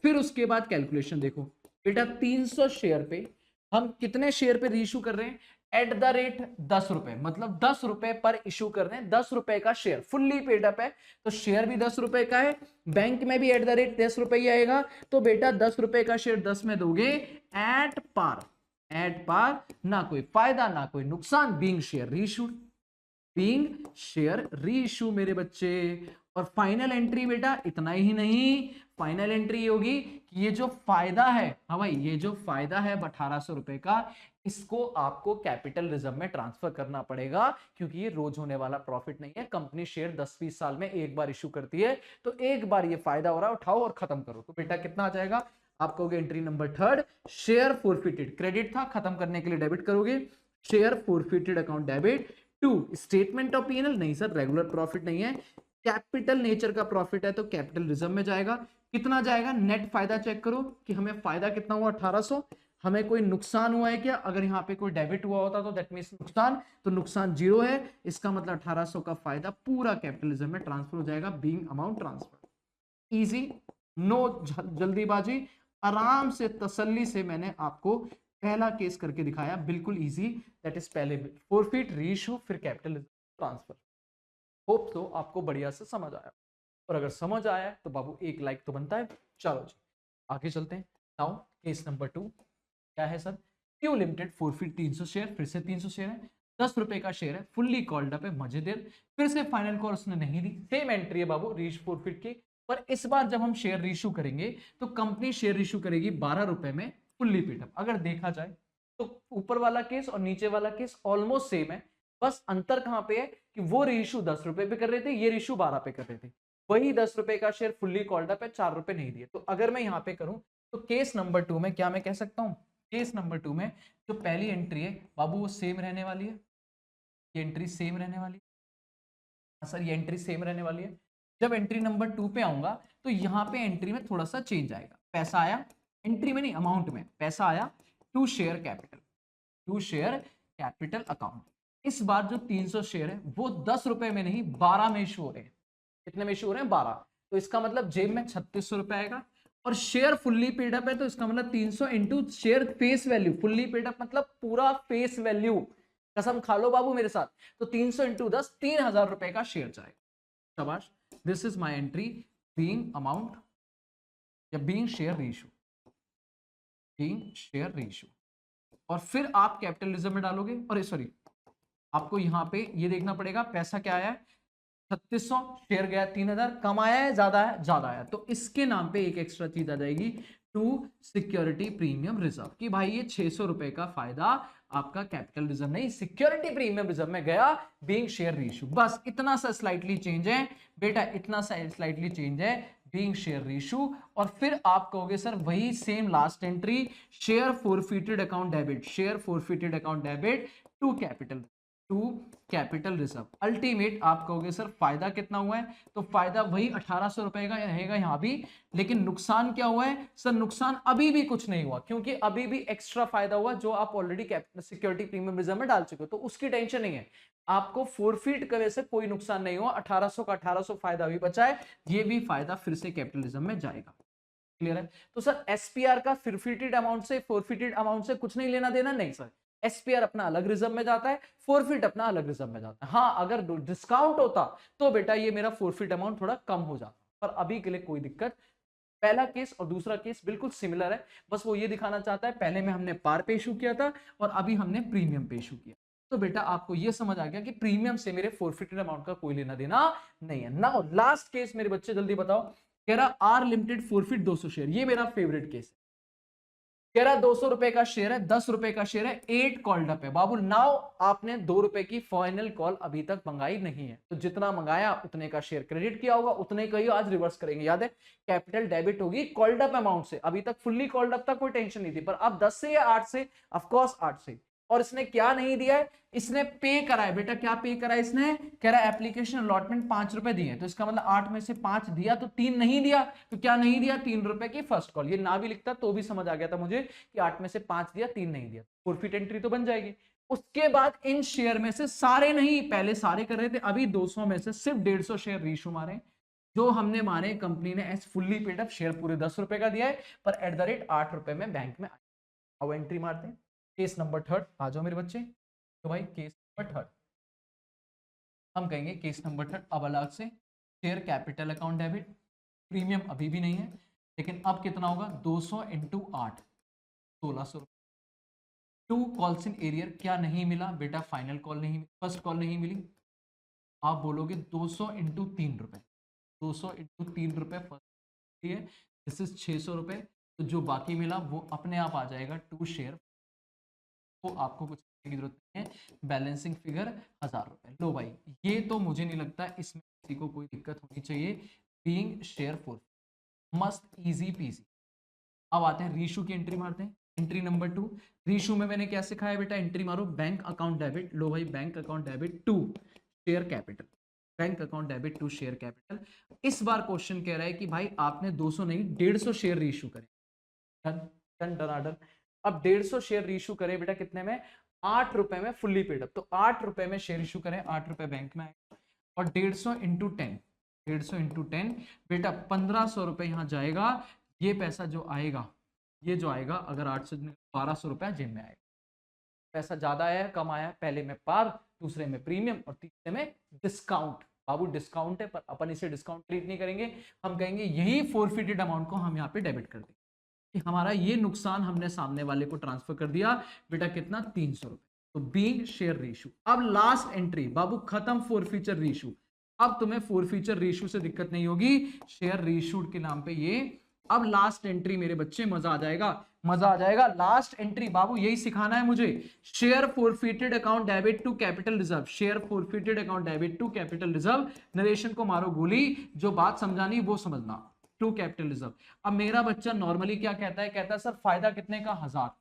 फिर उसके बाद कैलकुलेशन देखो बेटा, 300 शेयर पे हम कितने शेयर पे रीइश्यू कर रहे हैं? एट द रेट 10 रुपए, मतलब 10 रुपए पर इश्यू कर रहे हैं। 10 रुपए का शेयर फुल्ली पेड अप है, तो शेयर भी 10 रुपए का है, बैंक में भी एट द रेट 10 रुपए ही आएगा। तो बेटा 10 रुपए का शेयर 10 में दोगे एट पार, एट पार, ना कोई फायदा ना कोई नुकसान, being share reissued, being share reissue मेरे बच्चे। और फाइनल एंट्री बेटा इतना ही नहीं, फाइनल एंट्री होगी कि ये जो फायदा है, हाँ भाई ये जो फायदा है 1800 रुपए का, इसको आपको कैपिटल रिजर्व में ट्रांसफर करना पड़ेगा, क्योंकि ये रोज होने वाला प्रॉफिट नहीं है। कंपनी शेयर 10-20 साल में एक बार इश्यू करती है, तो एक बार ये फायदा हो रहा है, उठाओ और खत्म करो। तो बेटा कितना आ जाएगा? आप कहोगे entry number 3, share forfeited, credit था, खत्म करने के लिए डेबिट करोगे, share forfeited account debit to statement of PNL. नहीं सर, रेगुलर प्रॉफिट नहीं है, कैपिटल नेचर का प्रॉफिट है, तो कैपिटल रिजर्व में जाएगा। कितना जाएगा? नेट फायदा चेक करो कि हमें फायदा कितना हुआ, 1800। हमें कोई नुकसान हुआ है क्या? अगर यहाँ पे कोई डेबिट हुआ होता तो दैट मींस नुकसान, तो नुकसान 0 है, इसका मतलब 1800 का फायदा पूरा कैपिटल रिजर्व में ट्रांसफर हो जाएगा, being amount transfer. Easy, no जल्दीबाजी, आराम से तसल्ली से मैंने आपको पहला केस करके दिखाया, बिल्कुल इजी। दैट इज पहले फोरफिट, रीइश्यू, फिर कैपिटल ट्रांसफर। होप तो आपको बढ़िया से समझ आया, और अगर समझ आया है तो बाबू एक लाइक तो बनता है। चलो जी आगे चलते हैं। नाउ केस नंबर 2 क्या है सर? क्यों लिमिटेड फोरफिट 300 शेयर, फिर से 300 शेयर है, 10 रुपए का शेयर है, फुल्ली कॉल्ड अप है, मजेदार। फिर से फाइनल कॉल उसने नहीं दी, सेम एंट्री है बाबू रीच फोरफिट की। पर इस बार जब हम शेयर इशू करेंगे तो कंपनी शेयर इशू करेगी 12 रुपए में, फुल्ली पेड अप। अगर देखा जाए तो ऊपर वाला केस और नीचे वाला केस ऑलमोस्ट सेम है, बस अंतर कहां पे है कि वो रीइश्यू 10 रुपए पे कर रहे थे, ये रीइश्यू 12 पे कर रहे थे। वही 10 रुपए का शेयर फुल्ली कॉल्ड अप है, 4 रुपए नहीं दिए। तो अगर मैं यहां पे करूं तो केस नंबर 2 में क्या मैं कह सकता हूं? केस नंबर 2 में जो पहली एंट्री है बाबू वो सेम रहने वाली है, ये एंट्री सेम रहने वाली है सर, ये एंट्री सेम रहने वाली है। जब एंट्री नंबर 2 पे आऊंगा तो यहाँ पे एंट्री में थोड़ा सा चेंज आएगा। पैसा आया, एंट्री में नहीं, अमाउंट में पैसा आया to share capital, to share capital account. इस बार जो 300 शेयर है वो 10 रुपए में नहीं 12 में इशू हो रहे हैं। कितने में इशू हो रहे हैं? 12। तो इसका मतलब जेब में 3600 रुपए आएगा, और शेयर फुल्ली पेड अप है तो इसका मतलब 300 into share face value, fully paid up मतलब पूरा फेस वैल्यू, कसम खा लो बाबू मेरे साथ, तो 300 इंटू 10 3000 रुपए का शेयर जाएगा। शाबाश, this is my entry being amount या being share ratio, being share ratio. और फिर आप कैपिटलिज्म में डालोगे, और सॉरी आपको यहां पे ये देखना पड़ेगा पैसा क्या आया है, 3600, शेयर गया 3000, कम आया है ज्यादा है? ज्यादा आया, तो इसके नाम पे एक एक्स्ट्रा चीज आ जाएगी टू सिक्योरिटी प्रीमियम रिजर्व, कि भाई ये 600 रुपए का फायदा आपका कैपिटल रिजर्व नहीं सिक्योरिटी प्रीमियम रिजर्व में गया, बीइंग शेयर रेशियो। बस इतना सा स्लाइटली चेंज है बेटा, इतना सा स्लाइटली चेंज है बीइंग शेयर रेशियो। और फिर आप कहोगे सर वही same last entry, share forfeited account debit, share forfeited account debit to capital reserve. Ultimate आप कहोगे सर फायदा कितना हुआ है, तो फायदा वही 1800 रुपए का रहेगा यहां भी, लेकिन नुकसान क्या हुआ है सर? नुकसान अभी भी कुछ नहीं हुआ, क्योंकि अभी भी एक्स्ट्रा फायदा हुआ जो आप ऑलरेडी सिक्योरिटी प्रीमियम रिजर्व में डाल चुके हो, तो उसकी टेंशन नहीं है। आपको फोरफीट करे से कोई नुकसान नहीं हुआ, 1800 का 1800 फायदा भी बचा है, ये भी फायदा फिर से कैपिटलिज्म में जाएगा। क्लियर है? तो सर एसपीआर का फोरफिटेड अमाउंट से, फोरफिटेड अमाउंट से कुछ नहीं लेना देना, नहीं सर। एसपीआर अपना अलग रिजर्व में जाता है, फोरफिट अपना अलग रिजर्व में जाता है। हाँ, अगर डिस्काउंट होता तो बेटा ये मेरा फोरफिट अमाउंट थोड़ा कम हो जाता, पर अभी के लिए कोई दिक्कत। पहला केस और दूसरा केस बिल्कुल सिमिलर है, बस वो ये दिखाना चाहता है पहले में हमने पार पे इशू किया था और अभी हमने प्रीमियम पे इशू किया। तो बेटा आपको ये समझ आ गया कि प्रीमियम से मेरे फोरफिटेड अमाउंट का कोई लेना देना नहीं है। नाउ लास्ट केस मेरे बच्चे जल्दी बताओ, कह रहा आर लिमिटेड फोरफिट 200 शेयर, ये मेरा फेवरेट केस है। कह रहा 200 रुपए का शेयर है, 10 रुपए का शेयर है, 8 कॉल्ड अप है। बाबू नाउ आपने 2 रुपए की फाइनल कॉल अभी तक मंगाई नहीं है, तो जितना मंगाया उतने का शेयर क्रेडिट किया होगा, उतने का ही आज रिवर्स करेंगे। याद है कैपिटल डेबिट होगी कॉल्ड अप अमाउंट से, अभी तक फुल्ली कॉल्ड अप तक कोई टेंशन नहीं थी, पर अब 10 से या 8 से, ऑफकोर्स 8 से। और इसने क्या नहीं दिया है, इसने पे करा है बेटा। क्या पे करा है इसने? कह रहा है एप्लीकेशन अलॉटमेंट 5 रुपए दिए, तो इसका मतलब 8 में से 5 दिया तो 3 नहीं दिया। तो क्या नहीं दिया? 3 रुपए की फर्स्ट कॉल। ये ना भी लिखता तो भी समझ आ गया था मुझे कि 8 में से 5 दिया 3 नहीं दिया, फोरफिट एंट्री तो बन जाएगी। उसके बाद इन शेयर में से सारे नहीं, पहले सारे कर रहे थे, अभी 200 में से सिर्फ 150 शेयर रीशू मारे, जो हमने मारे कंपनी ने as fully paid up share पूरे 10 रुपए का दिया है, पर एट द रेट 8 रुपए में बैंक में। अब एंट्री मारते हैं केस नंबर 3, आ जाओ मेरे बच्चे। तो भाई केस नंबर 3 हम कहेंगे, केस नंबर 3 अब अलग से share capital account debit, premium अभी भी नहीं है, लेकिन अब कितना होगा? 200 इंटू 8, 1600 रुपए। टू कॉल्स इन एरियर, क्या नहीं मिला बेटा? फाइनल कॉल नहीं, फर्स्ट कॉल नहीं मिली। आप बोलोगे 200 इंटू 3 रुपए, 200 इंटू 3 रुपए फर्स्ट है, दिस इज 600 रुपए। तो जो बाकी मिला वो अपने आप आ जाएगा टू शेयर, तो आपको कुछ करने की जरूरत नहीं है, बैलेंसिंग फिगर 1000 रुपए। लो भाई, ये तो मुझे नहीं लगता इसमें किसी को कोई दिक्कत होनी चाहिए, बीइंग शेयर फोर, मस्त इजी पीजी। अब आते हैं रीशू की एंट्री मारते हैं। एंट्री नंबर 2, रीशू में मैंने क्या सिखाया बेटा? एंट्री मारो बैंक अकाउंट डेबिट। लो भाई, bank account debit to share capital, bank account debit to share capital. इस बार क्वेश्चन कह रहा है कि भाई आपने 200 नहीं 150 शेयर रीशू करे। Done done done. अब 150 शेयर रीशू करे बेटा, कितने में? 8 रुपए में फुल्ली पेड अप। तो 8 रुपए में शेयर इशू करें, 8 रुपए बैंक में आएगा, और 150 इंटू 10, 150 इंटू 10 बेटा 1500 रुपए यहां जाएगा। ये पैसा जो आएगा, ये जो आएगा, अगर 8 से 1200 रुपया जेब में आएगा। पैसा ज्यादा आया कम आया? पहले में पार, दूसरे में प्रीमियम, और तीसरे में डिस्काउंट। बाबू डिस्काउंट है, पर अपन इसे डिस्काउंट ट्रीट नहीं करेंगे, हम कहेंगे यही फोरफिटेड अमाउंट को हम यहाँ पे डेबिट कर देंगे कि हमारा ये नुकसान हमने सामने वाले को ट्रांसफर कर दिया बेटा। कितना? 300 रुपए। तो बीइंग शेयर रेशू। अब लास्ट एंट्री बाबू, खत्म फोरफीचर रेशू। अब तुम्हें फोरफीचर रेशू से दिक्कत नहीं होगी, शेयर रेशू के नाम पे ये। अब लास्ट एंट्री मेरे बच्चे, मजा आ जाएगा, मजा आ जाएगा। लास्ट एंट्री बाबू यही सिखाना है मुझे, share forfeited account debit to capital reserve, share forfeited account debit to capital reserve. Narration को मारो गोली, जो बात समझानी वो समझना, टू कैपिटल रिजर्व। अब मेरा बच्चा नॉर्मली क्या कहता है? कहता है सर फायदा कितने का? 1000।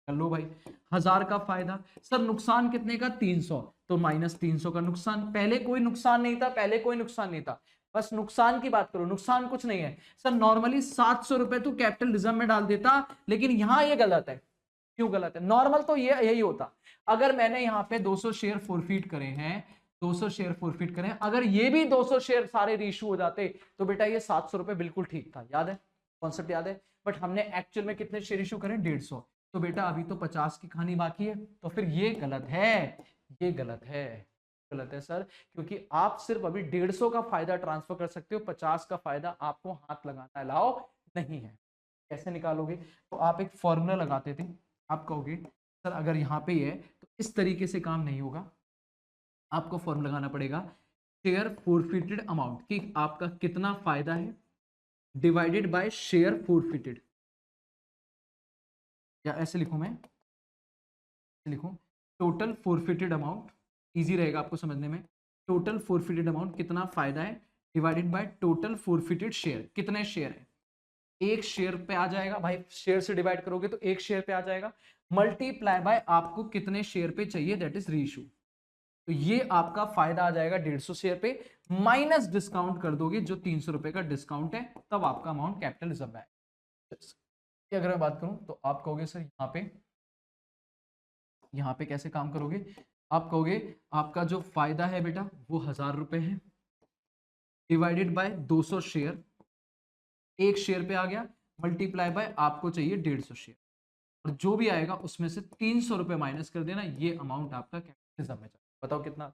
लो भाई 1000 का फायदा। सर नुकसान कितने का? 300। तो माइनस 300 का नुकसान। पहले कोई नुकसान नहीं था, पहले कोई नुकसान नहीं था, बस नुकसान की बात करो, नुकसान कुछ नहीं है सर। नॉर्मली 700 रुपए तो कैपिटल रिजर्व में डाल देता, लेकिन यहां ये गलत है। क्यों गलत है? नॉर्मल तो ये यही होता। अगर मैंने यहाँ पे 200 शेयर फोरफीट करे हैं, 200 शेयर फोरफीट करें, अगर ये भी 200 शेयर सारे रीइश्यू हो जाते तो बेटा ये 700 रुपए बिल्कुल ठीक था। याद है कॉन्सेप्ट? याद है। बट हमने एक्चुअल में कितने शेयर इशू करें? 150। तो बेटा अभी तो 50 की कहानी बाकी है, तो फिर ये गलत है, ये गलत है, गलत है सर। क्योंकि आप सिर्फ अभी 150 का फायदा ट्रांसफर कर सकते हो, 50 का फायदा आपको हाथ लगाना अलाउ नहीं है। कैसे निकालोगे? तो आप एक फॉर्मूला लगाते थे। आप कहोगे सर अगर यहाँ पे है तो इस तरीके से काम नहीं होगा, आपको फॉर्मूला लगाना पड़ेगा शेयर फोरफिटेड अमाउंट कि आपका कितना फायदा है डिवाइडेड बाय शेयर फोरफिटेड। या ऐसे लिखूं मैं, लिखूं टोटल फोरफिटेड अमाउंट, इजी रहेगा आपको समझने में। टोटल फोरफिटेड अमाउंट कितना फायदा है divided by total forfeited share, कितने शेयर है? एक शेयर पे आ जाएगा भाई, शेयर से डिवाइड करोगे तो एक शेयर पे आ जाएगा, मल्टीप्लाई बाय आपको कितने शेयर पे चाहिए, दैट इज रीइश्यू। तो ये आपका फायदा आ जाएगा 150 शेयर पे, माइनस डिस्काउंट कर दोगे जो 300 रुपए का डिस्काउंट है, तब आपका अमाउंट कैपिटल रिजर्व में आएगा। अगर मैं बात करूं तो आप कहोगे सर यहाँ पे कैसे काम करोगे? आप कहोगे आपका जो फायदा है बेटा वो 1000 रुपए है, डिवाइडेड बाय 200 शेयर, एक शेयर पे आ गया, मल्टीप्लाई बाय आपको चाहिए 150 शेयर, और जो भी आएगा उसमें से 300 रुपए माइनस कर देना, ये अमाउंट आपका कैपिटल रिजर्व में जाएगा। बताओ कितना?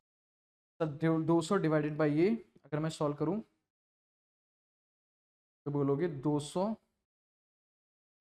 सर 200 डिवाइडेड बाय ये अगर मैं सॉल्व करूं तो बोलोगे 200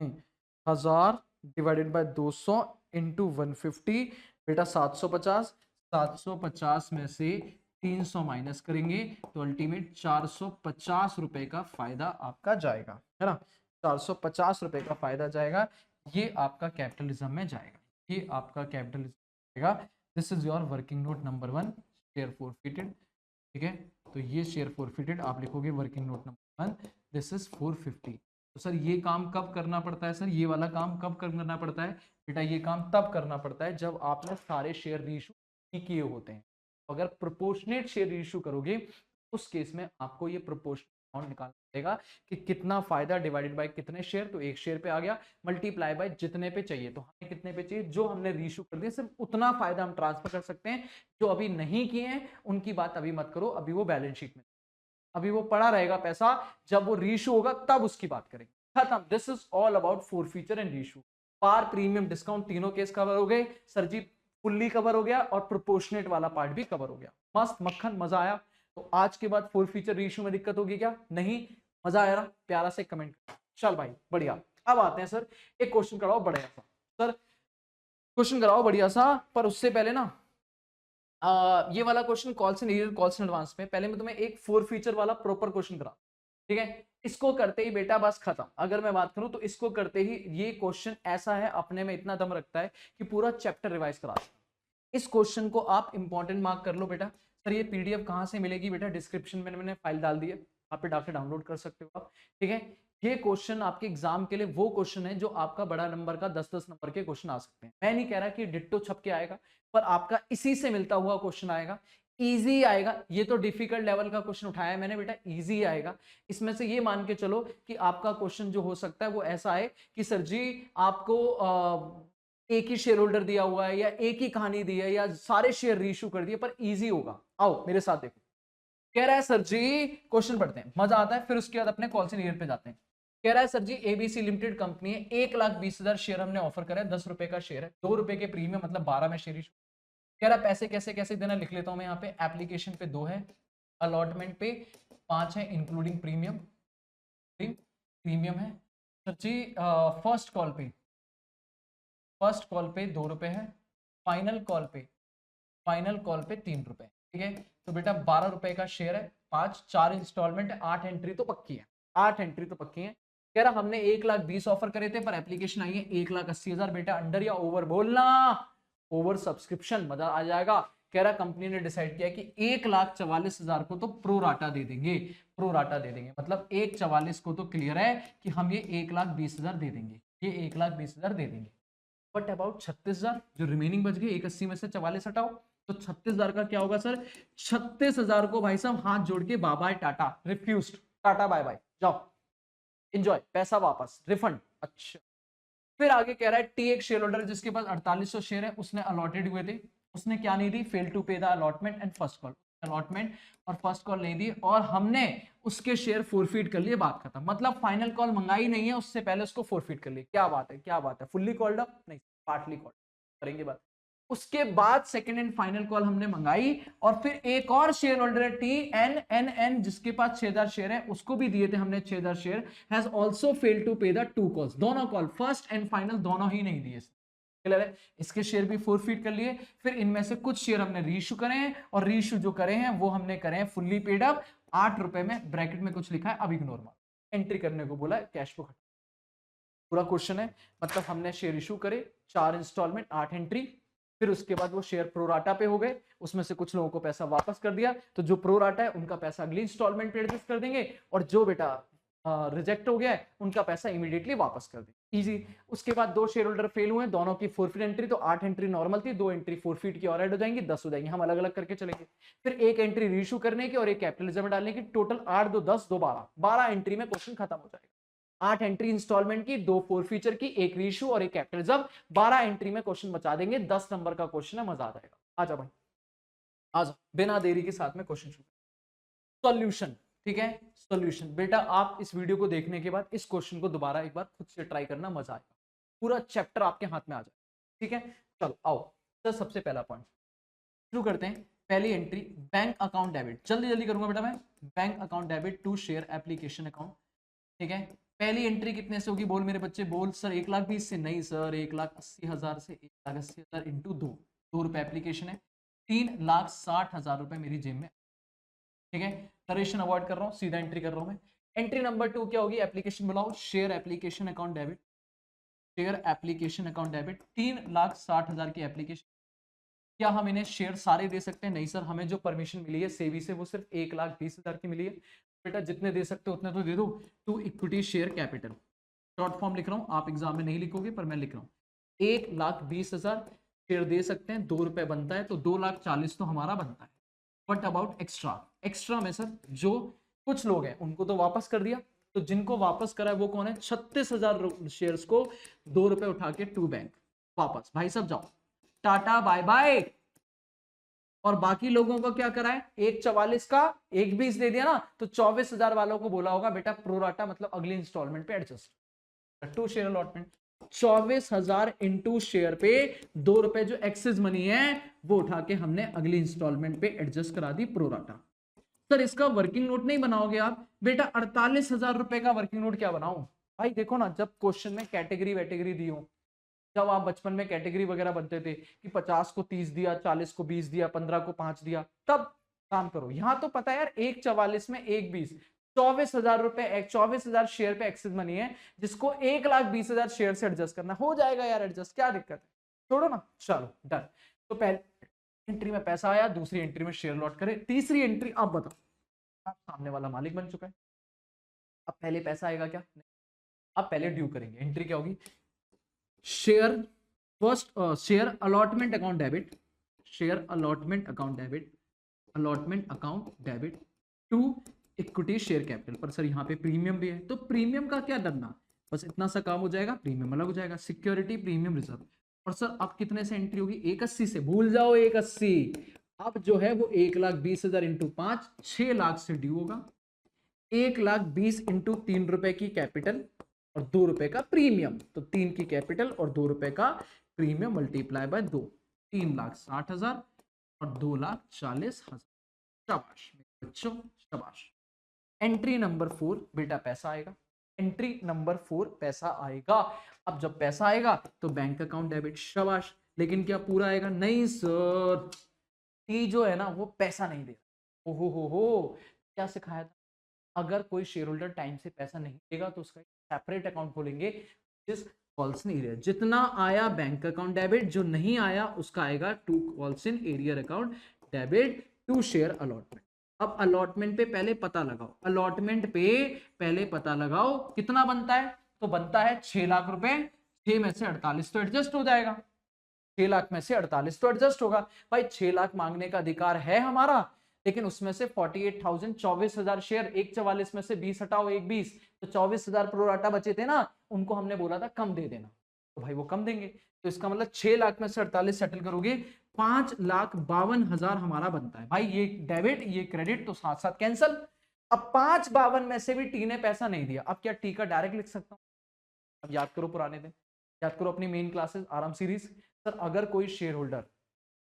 1000 डिवाइडेड बाय 200 इंटू 150, बेटा 750। 750 में से 300 माइनस करेंगे तो अल्टीमेट 450 रुपए का फायदा आपका जाएगा, है ना? 450 रुपए का फायदा जाएगा, ये आपका कैपिटल रिजर्व में जाएगा, ये आपका कैपिटल रिजर्व जाएगा। This is your working note number 1, share forfeited. ठीक है, तो ये शेयर फोरफिटेड आप लिखोगे working note number 1, this is 450। तो सर ये काम कब करना पड़ता है? सर ये वाला काम कब करना पड़ता है? बेटा ये काम तब करना पड़ता है जब आपने सारे शेयर रीइश्यू किए होते हैं। अगर प्रोपोर्शनेट शेयर रीइश्यू करोगे उस केस में आपको ये प्रोपोर्शनल अमाउंट निकालना पड़ेगा कि कितना फायदा डिवाइडेड बाय कितने शेयर, तो एक शेयर पे आ गया, मल्टीप्लाई बाय जितने पे चाहिए, तो हमें कितने पे चाहिए? जो हमने रीइश्यू कर दिया सिर्फ उतना फायदा हम ट्रांसफर कर सकते हैं। जो अभी नहीं किए हैं उनकी बात अभी मत करो, अभी वो बैलेंस शीट में, अभी वो पड़ा रहेगा पैसा, जब वो रीइश्यू होगा तब उसकी बात करेंगे। खत्म। This is all about forfeiture and reissue. Par, premium, discount, तीनों केस कवर हो गए सर जी, फुल्ली कवर हो गया, और प्रोपोर्शनेट वाला पार्ट भी कवर हो गया। मस्त मक्खन, मजा आया? तो आज के बाद फोरफीचर रीइश्यू में दिक्कत होगी क्या? नहीं? मजा आया ना? प्यारा से कमेंट। चल भाई बढ़िया। अब आते हैं सर, एक क्वेश्चन कराओ बढ़िया सा। सर क्वेश्चन कराओ बढ़िया सा, पर उससे पहले ना ये वाला क्वेश्चन कॉल से नीडेड, कॉल से एडवांस में पहले मैं तुम्हें एक फोर फीचर वाला प्रॉपर क्वेश्चन करा। ठीक है, इसको करते ही बेटा बस खत्म। अगर मैं बात करूं तो इसको करते ही ये क्वेश्चन ऐसा है, अपने में इतना दम रखता है कि पूरा चैप्टर रिवाइज करा। इस क्वेश्चन को आप इंपॉर्टेंट मार्क कर लो बेटा। सर ये पीडीएफ कहां से मिलेगी? बेटा डिस्क्रिप्शन में मैंने फाइल डाल दी है, आप पे डाके डाउनलोड कर सकते हो आप। ठीक है, ये क्वेश्चन आपके एग्जाम के लिए वो क्वेश्चन है जो आपका बड़ा नंबर का 10-10 नंबर के क्वेश्चन आ सकते हैं। मैं नहीं कह रहा कि डिट्टो छप के आएगा, पर आपका इसी से मिलता हुआ क्वेश्चन आएगा, इजी आएगा। ये तो डिफिकल्ट लेवल का क्वेश्चन उठाया है मैंने बेटा, इजी आएगा। इसमें से ये मान के चलो कि आपका क्वेश्चन जो हो सकता है वो ऐसा है कि सर जी आपको एक ही शेयर होल्डर दिया हुआ है, या एक ही कहानी दी है, या सारे शेयर रीइश्यू कर दिए, पर इजी होगा। आओ मेरे साथ देखो। कह रहा है सर जी, क्वेश्चन पढ़ते हैं, मजा आता है, फिर उसके बाद अपने कॉल से नीयर पे जाते हैं। कह रहा है सर जी एबीसी लिमिटेड कंपनी है, 1,20,000 शेयर हमने ऑफर करा है, 10 रुपए का शेयर है, 2 रुपए के प्रीमियम, मतलब 12 में शेयर इशू। कह रहा है पैसे कैसे कैसे देना, लिख लेता हूं मैं यहाँ पे। एप्लीकेशन पे 2 है, अलॉटमेंट पे 5 है, इंक्लूडिंग प्रीमियम, प्रीमियम है। सर जी फर्स्ट कॉल पे 2 रुपए है, फाइनल कॉल पे 3 रुपए। ठीक है, तो बेटा 12 रुपए का शेयर है, 4 इंस्टॉलमेंट है, 8 एंट्री तो पक्की है, 8 एंट्री तो पक्की है। कह रहा हमने 1,20,000 ऑफर करे थे, पर एप्लीकेशन आई है 1,80,000। बेटा अंडर या ओवर बोलना? ओवर सब्सक्रिप्शन, मजा आ जाएगा। कह रहा कंपनी ने डिसाइड किया कि 1,44,000 को तो प्रो राटा दे देंगे, प्रो राटा दे देंगे, मतलब 1,44 को तो क्लियर है कि हम ये 1,20,000 दे देंगे, ये 1,20,000 दे देंगे। बट अबाउट 36,000 जो रिमेनिंग बच गए, 180 में से 44 हटाओ, तो 36,000 का क्या होगा सर? 36,000 को भाई साहब हाथ जोड़ के bye bye tata, refused, tata bye bye, जाओ एंजॉय, पैसा वापस, रिफंड। अच्छा, फिर आगे कह रहा है टी एक शेयर होल्डर जिसके पास 4800 शेयर है, उसने अलॉटेड हुए थे, उसने क्या नहीं दी? Fail to pay the allotment and first call, allotment और फर्स्ट कॉल नहीं दी और हमने उसके शेयर फोरफीट कर लिए, बात खत्म। मतलब फाइनल कॉल मंगाई नहीं है, उससे पहले उसको फोरफीट कर लिए। क्या बात है, क्या बात है, फुल्ली कॉल्ड अप नहीं, पार्टली कॉल्ड करेंगे बात। उसके बाद सेकंड एंड फाइनल कॉल हमने मंगाई और फिर एक और शेयर होल्डर है टी एन एन एन जिसके पास 6000 शेयर है, उसको भी दिए थे हमने 6000 share, has also failed to pay the two calls, दोनों कॉल फर्स्ट एंड फाइनल दोनों ही नहीं दिए। क्लियर है? इसके शेयर भी फोरफीट कर लिए। फिर इनमें से कुछ शेयर हमने रीइश्यू करे हैं और रीइश्यू जो करे हैं वो हमने करे हैं फुल्ली पेड अप, 8 रुपए में, ब्रैकेट में कुछ लिखा है अब इग्नोर मार, एंट्री करने को बोला है, कैश को खत्म। पूरा क्वेश्चन है, मतलब हमने शेयर इशू करे 4 इंस्टॉलमेंट 8 एंट्री, फिर उसके बाद वो शेयर प्रोराटा पे हो गए, उसमें से कुछ लोगों को पैसा वापस कर दिया, तो जो प्रोराटा है उनका पैसा अगली इंस्टॉलमेंट पे एडजस्ट कर देंगे और जो बेटा रिजेक्ट हो गया है उनका पैसा इमीडिएटली वापस कर देंगे, इजी। उसके बाद 2 शेयर होल्डर फेल हुए, दोनों की फोरफीट एंट्री, तो 8 एंट्री नॉर्मल थी, 2 एंट्री फोरफीट की और ऐड हो जाएंगी, 10 हो जाएंगी, हम अलग अलग करके चलेंगे। फिर एक एंट्री रीइश्यू करने की और एक कैपिटलिज्म में डालने की, टोटल 8 2 10 2 12, 12 एंट्री में क्वेश्चन खत्म हो जाएगा। 8 एंट्री इंस्टॉलमेंट की, 2 फोरफीचर की, एक रीइश्यू और एक कैपिटलिज्म, 12 एंट्री में क्वेश्चन बचा देंगे, 10 नंबर का क्वेश्चन है, मजा आ जाएगा। आजा भाई, आजा, बिना देरी के साथ में क्वेश्चन शुरू। सॉल्यूशन, ठीक है, सॉल्यूशन बेटा आप इस वीडियो को देखने के बाद इस क्वेश्चन को दोबारा एक बार खुद से ट्राई करना, मजा आएगा, पूरा चैप्टर आपके हाथ में आ जाए, ठीक है। चलो आओ, तो सबसे पहला पॉइंट शुरू करते हैं। पहली एंट्री, बैंक अकाउंट डेबिट, जल्दी जल्दी करूंगा बेटा मैं, bank account debit to share application account, ठीक है। पहली एंट्री कितने से होगी, बोल मेरे बच्चे, बोल सर 1,20,000 से, नहीं सर 1,80,000 से, 1,80,000 इंटू 2 रुपए एप्लीकेशन है, 3,60,000 रुपए मेरी जेब में, ठीक है। नरेशन अवॉइड कर रहा हूँ, सीधा एंट्री कर रहा हूँ मैं। एंट्री नंबर 2 क्या होगी, एप्लीकेशन बुलाओ, share application account debit, share application account debit, 3,60,000 की एप्लीकेशन। क्या हम इन्हें शेयर सारे दे सकते हैं, नहीं सर, हमें जो परमिशन मिली है सेबी से वो सिर्फ 1,20,000 की मिली है, बेटा जितने दे सकते हो उतने तो दे दो, to equity share capital, short form लिख रहा हूँ, आप एग्जाम में नहीं लिखोगे पर मैं लिख रहा हूँ, 1,20,000 शेयर दे सकते हैं, 2 रुपए बनता है, तो 2,40,000 तो हमारा बनता है। व्हाट अबाउट एक्स्ट्रा, एक्स्ट्रा में सर जो कुछ लोग हैं उनको तो वापस कर दिया, तो जिनको वापस करा है वो कौन है, 36,000 शेयर्स को 2 रुपए उठा के टू बैंक वापस, भाई साहब जाओ टाटा बाय बाय। और बाकी लोगों को क्या करा है, 1,44 का 1,20 दे दिया ना, तो 24,000 वालों को बोला होगा बेटा प्रोराटा मतलब अगली इंस्टॉलमेंट पे adjust, to share allotment, 24,000 into share पे 2 रुपए जो एक्सेस मनी है वो उठा के हमने अगली इंस्टॉलमेंट पे एडजस्ट करा दी प्रोराटा। सर इसका वर्किंग नोट नहीं बनाओगे आप, बेटा 48,000 रुपए का वर्किंग नोट क्या बनाऊं, भाई देखो ना, जब क्वेश्चन में कैटेगरी वैटेगरी दी हो, जब आप बचपन में कैटेगरी वगैरह बनते थे कि 50 को 30 दिया, 40 को 20 दिया, 15 को 5 दिया, तब काम करो। यहां तो पता है यार 1,44 में 1,20, 24,000 रुपए, 24,000 शेयर पे एक्सेस मनी है जिसको 1,20,000 शेयर से एडजस्ट करना, हो जाएगा यार एडजस्ट, क्या दिक्कत है, छोड़ो ना, चलो डन। तो पहले एंट्री में पैसा आया, दूसरी एंट्री में शेयर लॉट करे, तीसरी एंट्री आप बताओ, आप सामने वाला मालिक बन चुका है, अब पहले पैसा आएगा क्या, अब पहले ड्यू करेंगे। एंट्री क्या होगी, share first, share allotment account debit, share allotment account debit, allotment account debit to equity share capital. पर सर यहाँ पे प्रीमियम भी है, तो प्रीमियम का क्या डरना, बस इतना सा काम हो जाएगा, प्रीमियम अलग हो जाएगा, सिक्योरिटी प्रीमियम रिजर्व। और सर अब कितने से एंट्री होगी, 1,80 से, भूल जाओ 1,80, अब जो है वो 1,20,000 इंटू 5, 6 लाख से ड्यू होगा, 1,20,000 इंटू 3 रुपए की कैपिटल और 2 रुपए का प्रीमियम, तो 3 की कैपिटल और 2 रुपए का प्रीमियम मल्टीप्लाई बाय 2, 3,60,000 और 2,40,000। शाबाश बच्चों, शाबाश। एंट्री नंबर 4 बेटा पैसा आएगा, एंट्री नंबर 4 पैसा आएगा। अब जब पैसा आएगा तो बैंक अकाउंट डेबिट, शाबाश। लेकिन क्या पूरा आएगा, नहीं सर, टी जो है ना वो पैसा नहीं दे रहा। ओहो हो, क्या सिखाया था, अगर कोई शेयर होल्डर टाइम से पैसा नहीं देगा तो उसका सेपरेट अकाउंट खोलेंगे, जिस कॉल्स नहीं रहे, जितना आया बैंक अकाउंट डेबिट, जो नहीं आया उसका आएगा to calls in arrear account debit to share allotment. अब अलॉटमेंट पे पहले पता लगाओ, अलॉटमेंट पे पहले पता लगाओ कितना बनता है, तो बनता है 6 लाख रुपए, 6 में से 48 तो एडजस्ट हो जाएगा, 6 लाख में से 48 तो एडजस्ट होगा भाई। 6 लाख मांगने का अधिकार है हमारा, लेकिन उसमें से 48,000 24,000 शेयर, एक 44 में से 20 हटाओ, एक 20, तो 24,000 प्रोराटा बचे थे ना, उनको हमने बोला था कम दे देना, तो भाई वो कम देंगे। तो इसका मतलब 6 लाख में से 48 सेटल करोगे, 5,52,000 हमारा बनता है भाई। ये डेबिट ये क्रेडिट तो साथ साथ कैंसल। अब 5,52 में से भी टी ने पैसा नहीं दिया, अब क्या टी का डायरेक्ट लिख सकता हूं? अब याद करो पुराने दिन, याद करो अपनी मेन क्लासेस आराम सीरीज। सर अगर कोई शेयर होल्डर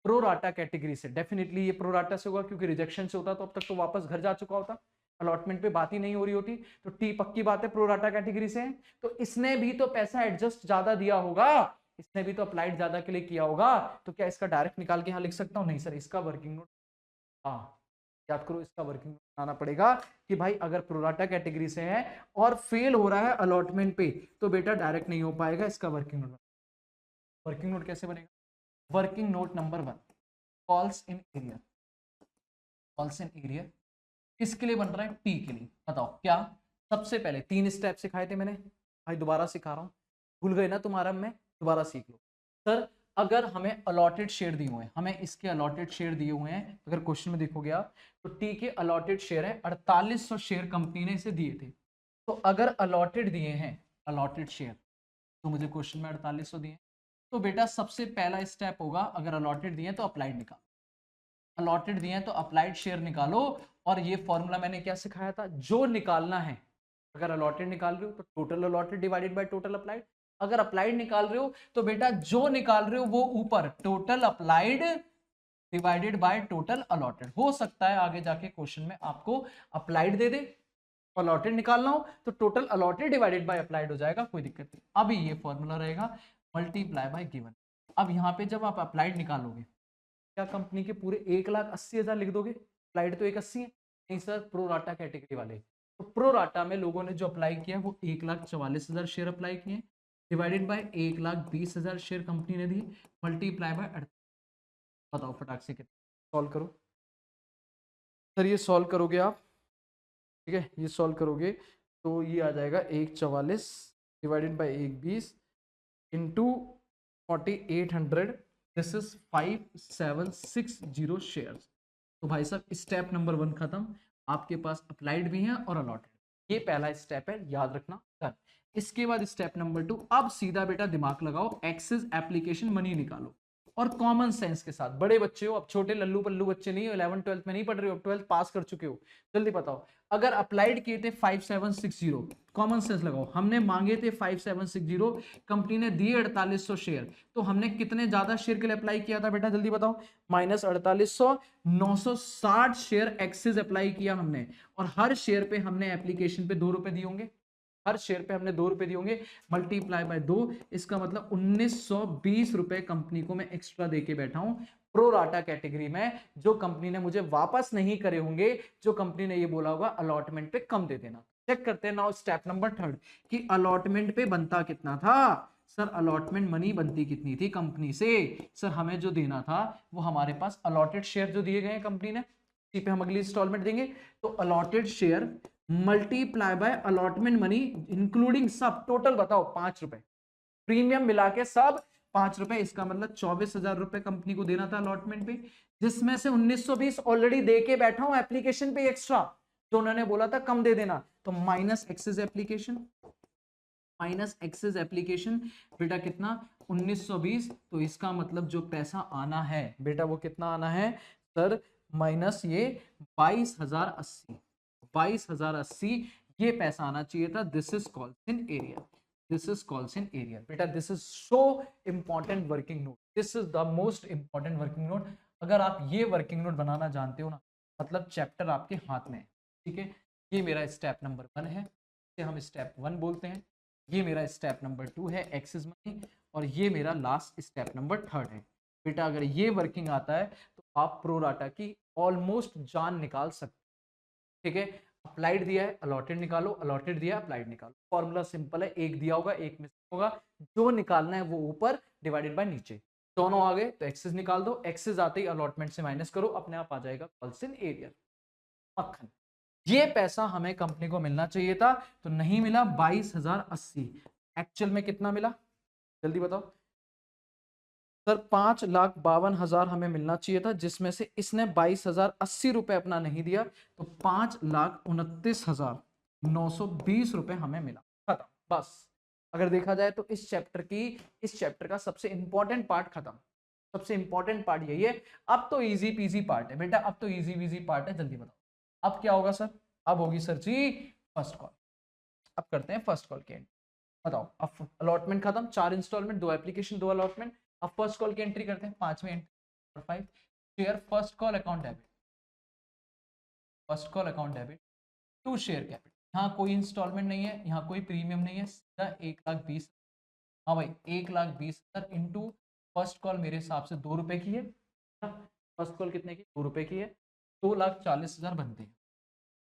प्रोराटा कैटेगरी से, डेफिनेटली ये प्रोराटा से होगा क्योंकि रिजेक्शन से होता तो अब तक तो वापस घर जा चुका होता, अलॉटमेंट पे बात ही नहीं हो रही होती, तो टी पक्की बात है प्रोराटा कैटेगरी से है। तो इसने भी तो पैसा एडजस्ट ज्यादा दिया होगा, इसने भी तो अप्लाइड ज्यादा के लिए किया होगा, तो क्या इसका डायरेक्ट निकाल के यहां लिख सकता हूं? नहीं सर, इसका वर्किंग नोट, हाँ याद करो, इसका वर्किंग बनाना पड़ेगा कि भाई अगर प्रोराटा कैटेगरी से है और फेल हो रहा है अलॉटमेंट पे, तो बेटा डायरेक्ट नहीं हो पाएगा, इसका वर्किंग नोट। वर्किंग नोट कैसे बनेगा? Working note number 1, calls in arrear. Calls in arrear किसके लिए बन रहा है? टी के लिए। बताओ क्या? सबसे पहले 3 स्टेप सिखाए थे मैंने भाई, दोबारा सिखा रहा हूं, भूल गए ना तुम्हारा, मैं दोबारा सीख लो। सर अगर हमें अलॉटेड शेयर दिए हुए हैं, हमें इसके अलॉटेड शेयर दिए हुए हैं, अगर क्वेश्चन में देखोगे आप तो टी के अलॉटेड शेयर है 4800 शेयर कंपनी ने इसे दिए थे। तो अगर अलॉटेड दिए हैं, अलॉटेड शेयर, तो मुझे क्वेश्चन में 4800 दिए, तो बेटा सबसे पहला स्टेप होगा, अगर अलॉटेड दिए तो अप्लाइड निकालो, अलॉटेड दिए तो अप्लाइड शेयर निकालो। और ये फॉर्मूला मैंने क्या सिखाया था? जो निकालना है, अगर अलॉटेड निकाल रहे हो तो total allotted divided by total applied, अगर अप्लाइड निकाल रहे हो तो बेटा जो निकाल रहे हो वो ऊपर total applied divided by total allotted. हो सकता है आगे जाके क्वेश्चन में आपको अप्लाइड दे दे, अलॉटेड निकालना हो तो total allotted divided by applied हो जाएगा, कोई दिक्कत नहीं। अभी ये फॉर्मूला रहेगा मल्टीप्लाई बाय गिवन। अब यहाँ पे जब आप अप्लाइड निकालोगे, क्या कंपनी के पूरे 1,80,000 लिख दोगे? अप्लाइड तो 180 है, नहीं सर प्रो राटा कैटेगरी वाले। तो प्रो राटा में लोगों ने जो अप्लाई किया वो 1,44,000 शेयर अप्लाई किए, डिवाइडेड बाय 1,20,000 शेयर कंपनी ने दिए, मल्टीप्लाई बाय। बताओ फटाक से कितना सॉल्व करो। सर ये सॉल्व करोगे आप, ठीक है, ये सॉल्व करोगे तो ये आ जाएगा 1,44 divided by 1,20 into 4,800, this is 5,760 shares. तो भाई साहब स्टेप नंबर 1 खत्म, आपके पास अप्लाइड भी है और अलॉटेड, ये पहला स्टेप है, याद रखना कर। इसके बाद स्टेप नंबर 2, अब सीधा बेटा दिमाग लगाओ, एक्सेस एप्लीकेशन मनी निकालो और कॉमन सेंस के साथ। बड़े बच्चे हो, अब छोटे लल्लू पल्लू बच्चे नहीं हो, 11 12 में नहीं पढ़ रहे हो, 12 पास कर चुके हो, जल्दी बताओ। अगर अप्लाइड किए थे 5,760, कॉमन सेंस लगाओ, हमने मांगे थे 5,760, कंपनी ने दिए 4800 शेयर, तो हमने कितने ज्यादा शेयर के लिए अप्लाई किया था बेटा जल्दी बताओ? माइनस 4800, 960 शेयर एक्सेस अप्लाई किया हमने, और हर शेयर पे हमने एप्लीकेशन पे 2 रुपए दिए होंगे, हर शेयर पे हमने 2 रुपए दिए होंगे, मल्टीप्लाई बाय 2, इसका मतलब 1920 रुपए कंपनी को मैं एक्स्ट्रा देके बैठा हूं प्रो राटा कैटेगरी में, जो कंपनी ने मुझे वापस नहीं करे होंगे, जो कंपनी ने ये बोला होगा अलॉटमेंट पे कम दे देना। चेक करते हैं नाउ स्टेप नंबर 3 कि अलॉटमेंट पे बनता कितना था। सर अलॉटमेंट मनी बनती कितनी थी कंपनी से? सर हमें जो देना था वो हमारे पास अलॉटेड शेयर जो दिए गए कंपनी ने, इसी पे हम अगली इंस्टॉलमेंट देंगे, तो allotted share multiply by allotment money including सब, टोटल बताओ 5 रुपए, प्रीमियम मिला के सब 5 रुपए, इसका मतलब 24,000 रुपए कंपनी को देना था अलॉटमेंट पे, जिसमें से 1920 ऑलरेडी दे के बैठा हूं एप्लीकेशन पे एक्स्ट्रा, जो उन्होंने बोला था कम दे देना, तो minus excess application, minus excess application बेटा कितना? 1920, तो इसका मतलब जो पैसा आना है बेटा वो कितना आना है सर? माइनस ये 22,080, 22,080 ये पैसा आना चाहिए था। This is calls in area, this is calls in area बेटा, this is so important working note, this is the most important working note. अगर आप ये वर्किंग नोट बनाना जानते हो ना, मतलब चैप्टर आपके हाथ में है, ठीक है। ये मेरा स्टेप नंबर 1 है, इसे हम स्टेप 1 बोलते हैं, ये मेरा स्टेप नंबर 2 है एक्सेस मनी, और ये मेरा लास्ट स्टेप नंबर 3 है बेटा। अगर ये वर्किंग आता है तो आप प्रो राटा की ऑलमोस्ट जान निकाल सकते, ठीक है। अप्लाइड दिया है अलॉटेड निकालो, अलॉटेड दिया है अप्लाइड निकालो, फॉर्मूला सिंपल है, एक दिया होगा एक मिसिंग होगा, जो निकालना है वो ऊपर डिवाइडेड बाय नीचे, दोनों आ गए तो एक्सेस निकाल दो, एक्सेस आते ही अलॉटमेंट से माइनस करो, अपने आप आ जाएगा कॉल्स इन एरिया। मक्खन, ये पैसा हमें कंपनी को मिलना चाहिए था तो नहीं मिला, 22,080, एक्चुअल में कितना मिला जल्दी बताओ? सर 5,52,000 हमें मिलना चाहिए था, जिसमें से इसने 22,080 रुपए अपना नहीं दिया, तो 5,29,920 रुपए हमें मिला। खत्म, बस। अगर देखा जाए तो इस चैप्टर का सबसे इंपॉर्टेंट पार्ट खत्म। सबसे इंपॉर्टेंट पार्ट यही है। अब तो इजी पीजी पार्ट है बेटा, अब तो इजी पीजी पार्ट है। जल्दी बताओ अब क्या होगा सर? अब होगी सर जी फर्स्ट कॉल। अब करते हैं फर्स्ट कॉल की एंट्री। बताओ, अब अलॉटमेंट खत्म, 4 इंस्टॉलमेंट, 2 एप्लीकेशन, 2 अलॉटमेंट। अब फर्स्ट कॉल की एंट्री करते हैं, 5वीं entry. 5 share first call account debit, first call account debit to share capital. यहाँ कोई इंस्टॉलमेंट नहीं है, यहाँ कोई प्रीमियम नहीं है, सीधा 1,20,000। हाँ भाई 1,20,000 इंटू फर्स्ट कॉल मेरे हिसाब से 2 रुपए की है। फर्स्ट कॉल कितने की? 2 रुपए की है। 2,40,000 बनते हैं,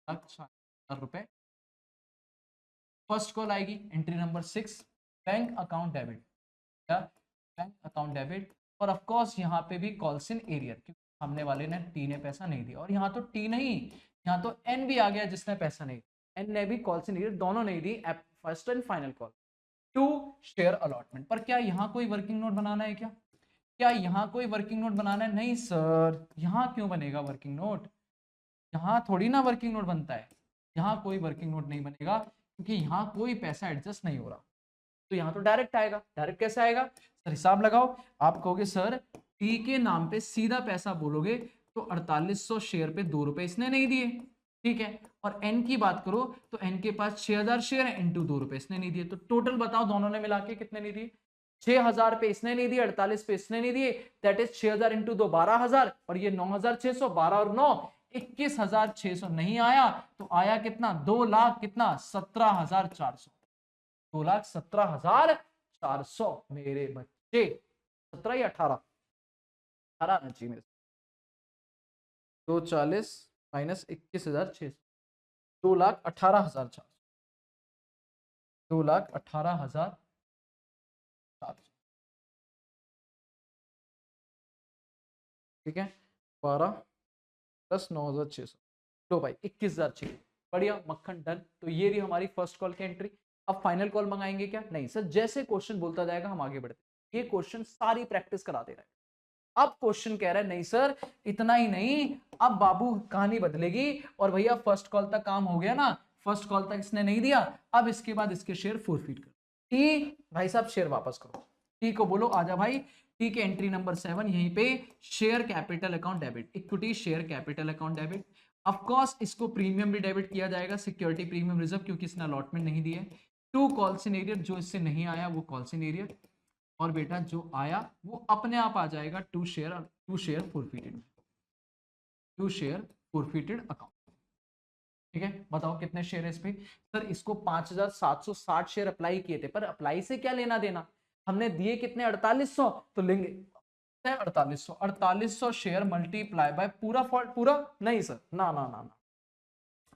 2,40,000 रुपए। फर्स्ट कॉल आएगी entry number 6, bank account debit. क्या? Bank account debit. और ऑफ कोर्स यहाँ पे भी कॉल्स इन एरियर, क्योंकि सामने वाले ने टी ने पैसा नहीं दिया, और यहाँ तो टी नहीं, यहाँ तो एन भी आ गया जिसने पैसा नहीं, एन ने भी कॉल्स इन एरियर दोनों नहीं दी, first and final call to share allotment. पर क्या यहाँ कोई वर्किंग नोट बनाना है क्या? क्या यहाँ कोई वर्किंग नोट बनाना है? नहीं सर, यहाँ क्यों बनेगा वर्किंग नोट? यहाँ थोड़ी ना वर्किंग नोट बनता है, यहाँ कोई वर्किंग नोट नहीं बनेगा, क्योंकि यहाँ कोई पैसा एडजस्ट नहीं हो रहा। तो यहाँ तो डायरेक्ट आएगा। डायरेक्ट कैसे आएगा सर? हिसाब लगाओ। आप कहोगे सर टी के नाम पे सीधा पैसा बोलोगे तो 4800 शेयर पे 2 रुपए इसने नहीं दिए, ठीक है। और एन की बात करो तो एन के पास 6000 शेयर है, इंटू 2 रुपए इसने नहीं दिए, तो टोटल बताओ दोनों ने मिला के कितने नहीं दिए? 6000 पे इसने नहीं दिए, 48 पे इसने नहीं दिए, दैट इज 6000 इंटू 2 12,000, और ये 9,600, 12 और 9 21,600 नहीं आया, तो आया कितना? 2 लाख कितना? 17,400। 2,17,400 मेरे बच्चे। 17 या 18? 18 आना चाहिए मेरे। 240 माइनस 21,600, 2,18,400, 2,18,400। ठीक है, 12 प्लस 9,600, लो भाई 21,600। बढ़िया, मक्खन डन। तो ये रही हमारी फर्स्ट कॉल की एंट्री। अब फाइनल कॉल मंगाएंगे क्या? नहीं सर, जैसे क्वेश्चन बोलता जाएगा हम आगे बढ़ते। ये क्वेश्चन सारी प्रैक्टिस कराते रहे। अब क्वेश्चन कह रहा है नहीं सर इतना ही नहीं, अब बाबू कहानी बदलेगी, और भैया फर्स्ट कॉल तक काम हो गया ना, फर्स्ट कॉल तक इसने नहीं दिया, अब इसके बाद इसके शेयर फोरफीट करो। टी भाई साहब शेयर वापस करो, टी को बोलो आजा भाई। टी के एंट्री नंबर 7 यहीं पे share capital account debit, equity share capital account debit. Of course इसको प्रीमियम भी डेबिट किया जाएगा, सिक्योरिटी प्रीमियम रिजर्व, क्योंकि इसने अलॉटमेंट नहीं दी है। टू कॉल्स इन एरियर, जो इससे नहीं आया वो कॉल्स इन एरियर, और बेटा जो आया वो अपने आप आ जाएगा to share forfeited, to share forfeited account. ठीक है, बताओ कितने शेयर है इस पे? सर इसको 5,760 शेयर अप्लाई किए थे, पर अप्लाई से क्या लेना देना? हमने दिए कितने? 4800, तो लेंगे 4800। 4800 शेयर मल्टीप्लाई बाय पूरा फॉल्ट पूरा नहीं सर, ना ना ना ना,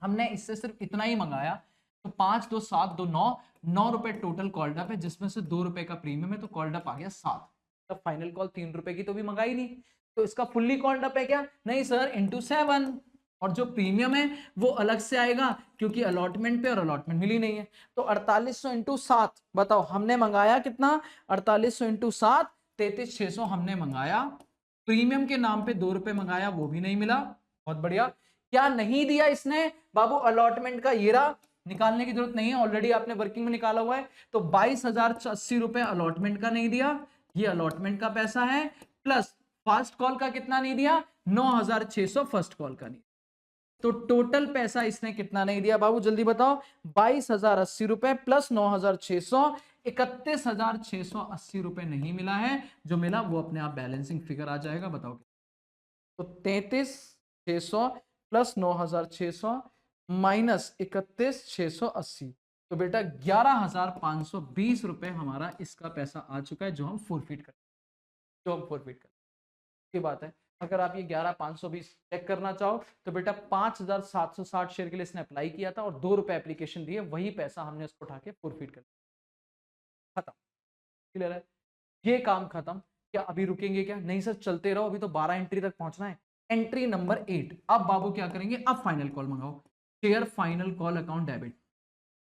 हमने इससे सिर्फ इतना ही मंगाया, तो 5 2 7 2 9, 9 रुपए टोटल कॉल्ड अप है, जिसमें से 2 रुपए का प्रीमियम है, तो कॉल्ड अप आ गया 7। तब फाइनल कॉल 3 रुपए की तो भी मंगाई नहीं, तो इसका फुल्ली कॉल्ड अप है क्या? नहीं सर, इंटू 7, और जो प्रीमियम है वो अलग से आएगा, क्योंकि अलॉटमेंट पे और अलॉटमेंट मिली नहीं है। तो 4800 इंटू 7, बताओ हमने मंगाया कितना? 4800 इंटू 7, 33,600 हमने मंगाया। प्रीमियम के नाम पे 2 रुपए मंगाया, वो भी नहीं मिला। बहुत बढ़िया। क्या नहीं दिया इसने बाबू? अलॉटमेंट का ये रहा, निकालने की जरूरत नहीं है, ऑलरेडी आपने वर्किंग में निकाला हुआ है। तो 22,080 रुपए अलॉटमेंट का नहीं दिया, ये अलॉटमेंट का पैसा है, प्लस फर्स्ट कॉल का कितना नहीं दिया? 9,600 फर्स्ट कॉल का नहीं। तो टोटल पैसा इसने कितना नहीं दिया बाबू? जल्दी बताओ। 22,080 रुपए प्लस 9,600, 31,680 रुपए नहीं मिला है। जो मिला वो अपने आप बैलेंसिंग फिगर आ जाएगा, बताओ। तो 33,600 प्लस 9,600 माइनस 31,680, तो बेटा 11,520 रुपए हमारा इसका पैसा आ चुका है, जो हम फोरफिट कर, की बात है। अगर आप ये 11,520 चेक करना चाहो तो बेटा 5,760 शेयर के लिए इसने अप्लाई किया था, और 2 रुपए एप्लीकेशन दिए, वही पैसा हमने उसको उठा के फोरफिट कर, खत्म। क्लियर है? ये काम खत्म। क्या अभी रुकेंगे क्या? नहीं सर, चलते रहो, अभी तो 12 एंट्री तक पहुंचना है। एंट्री नंबर 8, अब बाबू क्या करेंगे? अब फाइनल कॉल मंगाओ। Share final call account debit,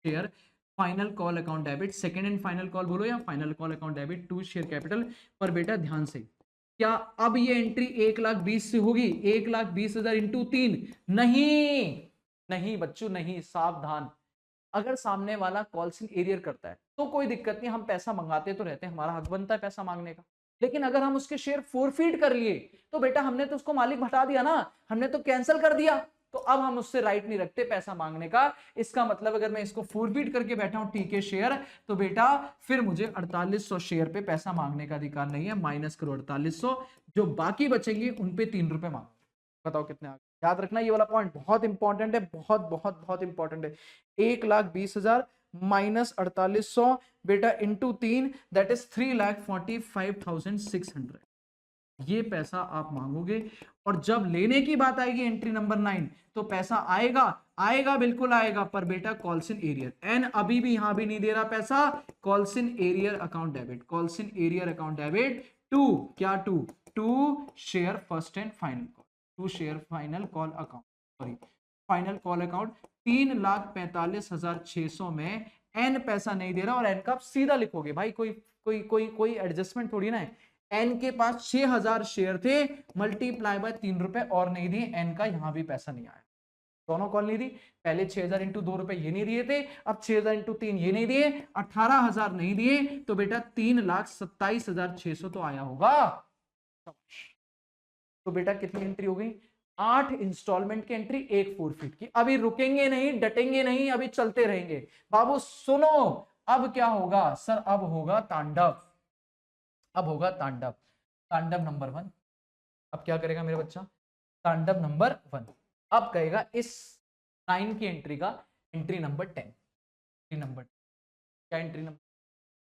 share final call account debit, second and final call बोलो या final call account debit to share capital. पर बेटा ध्यान से, क्या अब ये एंट्री 1,20,000 से होगी? 1,20,000 इंटू 3? नहीं नहीं बच्चों नहीं, सावधान। अगर सामने वाला कॉल्स इन एरियर करता है तो कोई दिक्कत नहीं, हम पैसा मंगाते तो रहते हैं, हमारा हक बनता है पैसा मांगने का। लेकिन अगर हम उसके शेयर फोरफीट कर लिए तो बेटा हमने तो उसको मालिक हटा दिया ना, हमने तो कैंसिल कर दिया, तो अब हम उससे राइट नहीं रखते पैसा मांगने का। इसका मतलब अगर मैं इसको फोरफीट करके बैठा हूं ठीक शेयर, तो बेटा फिर मुझे 4800 शेयर पे पैसा मांगने का अधिकार नहीं है। माइनस करो 4800, जो बाकी बचेंगे उन पे 3 रुपए मांगो। बताओ कितने आ गए? याद रखना ये वाला पॉइंट बहुत इंपॉर्टेंट है, बहुत बहुत बहुत इंपॉर्टेंट है। 1,20,000 माइनस 4800 बेटा इंटू 3, दैट इज 3,45,600। ये पैसा आप मांगोगे। और जब लेने की बात आएगी एंट्री नंबर 9, तो पैसा आएगा, आएगा बिल्कुल आएगा, पर बेटा कॉल्स इन एरियर। एन अभी भी यहां भी नहीं दे रहा पैसा, calls in arrear account debit, calls in arrear account debit to क्या, to share first and final call, to share final call account, sorry final call account. 3,45,600 में एन पैसा नहीं दे रहा, और एन का आप सीधा लिखोगे भाई, कोई कोई कोई कोई एडजस्टमेंट थोड़ी ना है। एन के पास 6,000 शेयर थे, मल्टीप्लाई बाय 3 रुपए और नहीं दिए, एन का यहां भी पैसा नहीं आया। दोनों कॉल नहीं दी, पहले 6,000 इंटू 2 रुपए ये नहीं दिए थे, अब 6,000 इंटू 3 ये नहीं दिए, 18,000 नहीं दिए, तो बेटा 3,27,600 तो आया होगा। तो बेटा कितनी एंट्री हो गई? 8 इंस्टॉलमेंट की एंट्री, 1 फोरफीट की। अभी रुकेंगे नहीं, डटेंगे नहीं, अभी चलते रहेंगे। बाबू सुनो, अब क्या होगा सर? अब होगा तांडव, अब होगा तांडव, तांडव नंबर 1। अब क्या करेगा मेरा बच्चा? तांडव नंबर 1 अब कहेगा इस 9 की एंट्री का एंट्री नंबर 10। एंट्री नंबर क्या, एंट्री नंबर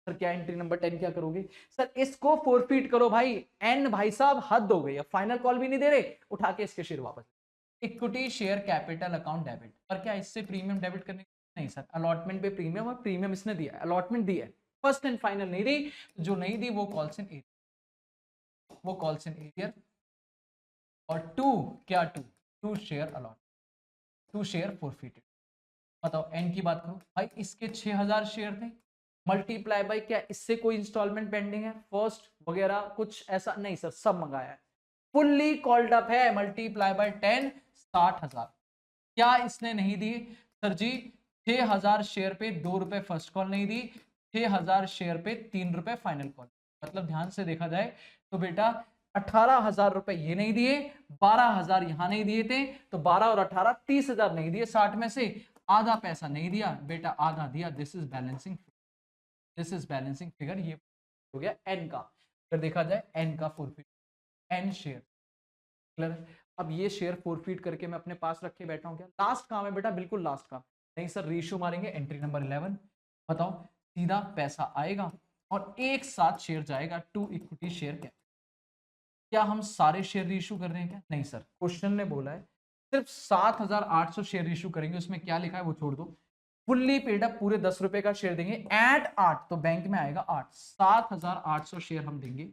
सर क्या, एंट्री नंबर 10 क्या करोगे सर? इसको फोरफीट करो भाई। एन भाई साहब हद हो गई, अब फाइनल कॉल भी नहीं दे रहे, उठा के इसके शेयर वापस। Equity share capital account debit, पर क्या इससे प्रीमियम डेबिट करने? नहीं सर, अलॉटमेंट पे प्रीमियम, और प्रीमियम इसने दिया, अलॉटमेंट दी है, फर्स्ट एंड फाइनल नहीं दी। जो नहीं दी वो कॉल्स इन एरियर, वो कॉल्स इन एरियर। और टू क्या, to share allot, to share forfeited. बताओ एन की बात करो भाई, इसके 6,000 शेयर थे, मल्टीप्लाई बाय क्या, इससे कोई इंस्टॉलमेंट पेंडिंग है फर्स्ट वगैरह कुछ ऐसा नहीं सर, सब मंगाया है, फुल्ली कॉल्ड अप है, मल्टीप्लाई बाय 10, 60,000। क्या इसने नहीं दी सर जी? 6,000 शेयर पे 2 रुपए फर्स्ट कॉल नहीं दी, 6,000 शेयर पे 3 रुपए फाइनल कॉल। मतलब ध्यान से देखा जाए तो बेटा 18,000 रुपए ये नहीं दिए, 12,000 यहां नहीं दिए थे, तो 12 और 18 30,000 नहीं दिए, 60 में से आधा पैसा नहीं दिया बेटा, आधा दिया। This is balancing, this is balancing figure. ये हो गया एन का। अगर देखा जाए एन का फोरफीट, एन शेयर क्लियर। अब ये शेयर फोरफीट करके मैं अपने पास रखे बैठा हूं, क्या लास्ट काम है बेटा? बिल्कुल लास्ट काम नहीं सर, रेशियो मारेंगे एंट्री नंबर 11। बताओ सीधा पैसा आएगा और एक साथ शेयर जाएगा टू इक्विटी शेयर कैपिटल। क्या हम सारे शेयर इशू कर रहे हैं क्या? नहीं सर, क्वेश्चन ने बोला है सिर्फ 7,800 शेयर इशू करेंगे, उसमें क्या लिखा है वो छोड़ दो। फुल्ली पेड अप पूरे 10 रुपए का शेयर देंगे एट 8, तो बैंक में आएगा 8, 7,800 शेयर हम देंगे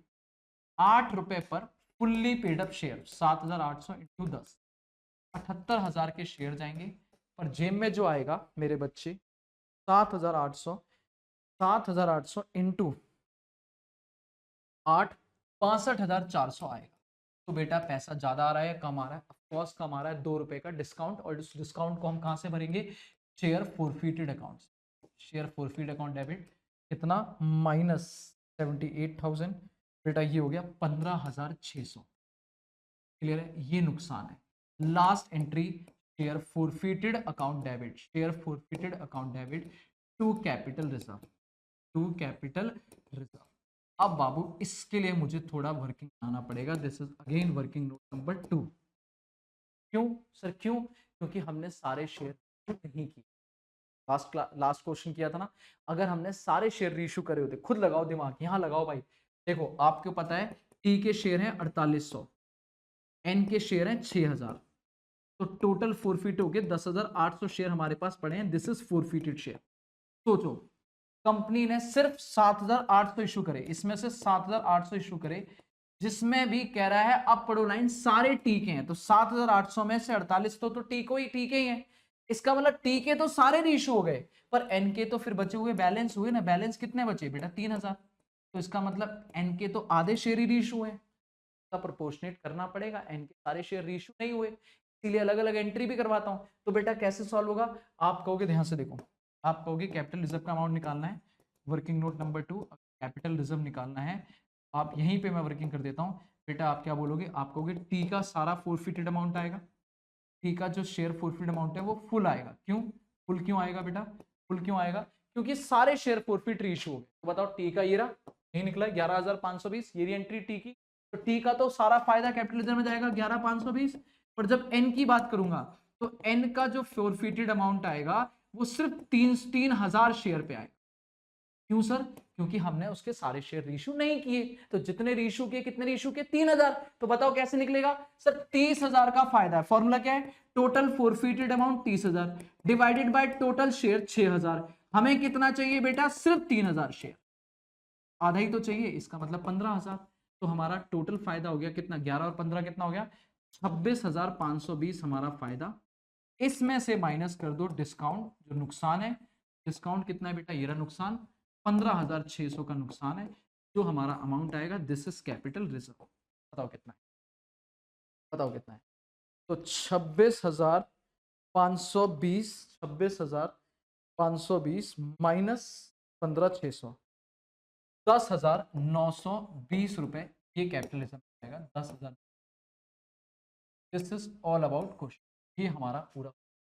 8 रुपए पर, fully paid up share 7,800 into 10, 78,000 के शेयर जाएंगे। पर जेब में जो आएगा मेरे बच्चे 7,800, 7,800 इंटू 8, 65,400 आएगा। तो बेटा पैसा ज्यादा आ रहा है कम आ रहा है? ऑफकोर्स कम आ रहा है, 2 रुपए का डिस्काउंट, और इस डिस्काउंट को हम कहां से भरेंगे? Share forfeited account, share forfeit account debit कितना? माइनस 78,000 बेटा, ये हो गया 15,600। क्लियर है? ये नुकसान है। Last entry share forfeited account debit, share forfeited account debit to capital reserve, to capital reserve. अब बाबू इसके लिए मुझे थोड़ा वर्किंग आना पड़ेगा, this is again working note number 2। क्यों सर, क्यों? क्योंकि हमने सारे शेयर नहीं किए, लास्ट क्वेश्चन किया था ना, अगर हमने सारे शेयर रीइश्यू करे होते, खुद लगाओ दिमाग, यहां लगाओ भाई। देखो आपको पता है टी के शेयर हैं 4800, एन के शेयर हैं 6,000, तो टोटल फोरफीट हो गए 10,800 शेयर हमारे पास पड़े हैं, दिस इज फोरफीटेड शेयर। सोचो कंपनी ने सिर्फ 7,800 इशू करे, इसमें से 7,800 इशू करे, जिसमें भी कह रहा है अब पढ़ो लाइन, सारे टीके हैं, तो 7,800 में से 48 तो टीको ही टीके ही हैं, इसका मतलब टी के तो सारे रेशियो हो गए, पर एन के तो फिर बचे हुए बैलेंस हुए ना। बैलेंस कितने बचे बेटा? 3000। तो इसका मतलब एन के तो आधे शेयर ही रेशियो है, का प्रोपोर्शनेट करना पड़ेगा। एन के सारे शेयर रेशियो नहीं हुए, इसीलिए अलग अलग एंट्री भी करवाता हूं। तो बेटा कैसे सॉल्व होगा? आप कहोगे, ध्यान से देखो, आप कहोगे कैपिटल रिजर्व का अमाउंट निकालना है, working note number 2 capital reserve निकालना है। आप यहीं पे मैं वर्किंग कर देता हूं। बेटा आप क्या बोलोगे? आप कहोगे टी का सारा फोरफिटेड अमाउंट आएगा, टी का जो शेयर फोरफिट अमाउंट है वो फुल आएगा। क्यों फुल क्यों आएगा बेटा? फुल क्यों आएगा? क्योंकि सारे शेयर फोरफिट रेशियो हो गए। तो बताओ टी का ये रहा, यही निकला 11520, ये एंट्री टी की। तो टी का तो सारा फायदा कैपिटल रिजर्व में जाएगा 11520। पर जब एन की बात करूंगा तो एन का जो फोरफिटेड अमाउंट आएगा वो सिर्फ 3000 शेयर पे आएगा। क्यों सर? क्योंकि हमने उसके सारे शेयर रीशू नहीं किए। तो जितने रीशू किए, कितने रीशू किए? 3000। तो बताओ कैसे निकलेगा? सर 30,000 का फायदा है, फॉर्मूला क्या है? Total forfeited amount 30,000 divided by total share 6,000। हमें कितना चाहिए बेटा? सिर्फ 3,000 शेयर, आधा ही तो चाहिए, इसका मतलब 15,000। तो हमारा टोटल फायदा हो गया कितना? 11 और 15 कितना हो गया? 26,520 हमारा फायदा। इसमें से माइनस कर दो डिस्काउंट, जो नुकसान है। डिस्काउंट कितना है बेटा? ये रहा नुकसान, 15,600 का नुकसान है। जो हमारा अमाउंट आएगा, दिस इज कैपिटल रिजर्व। बताओ कितना है? बताओ कितना है? तो 26,520, 26,520 माइनस 15,600, 10,920 रुपए, ये कैपिटलिज्म आएगा 10,000। This is all about question. ये हमारा पूरा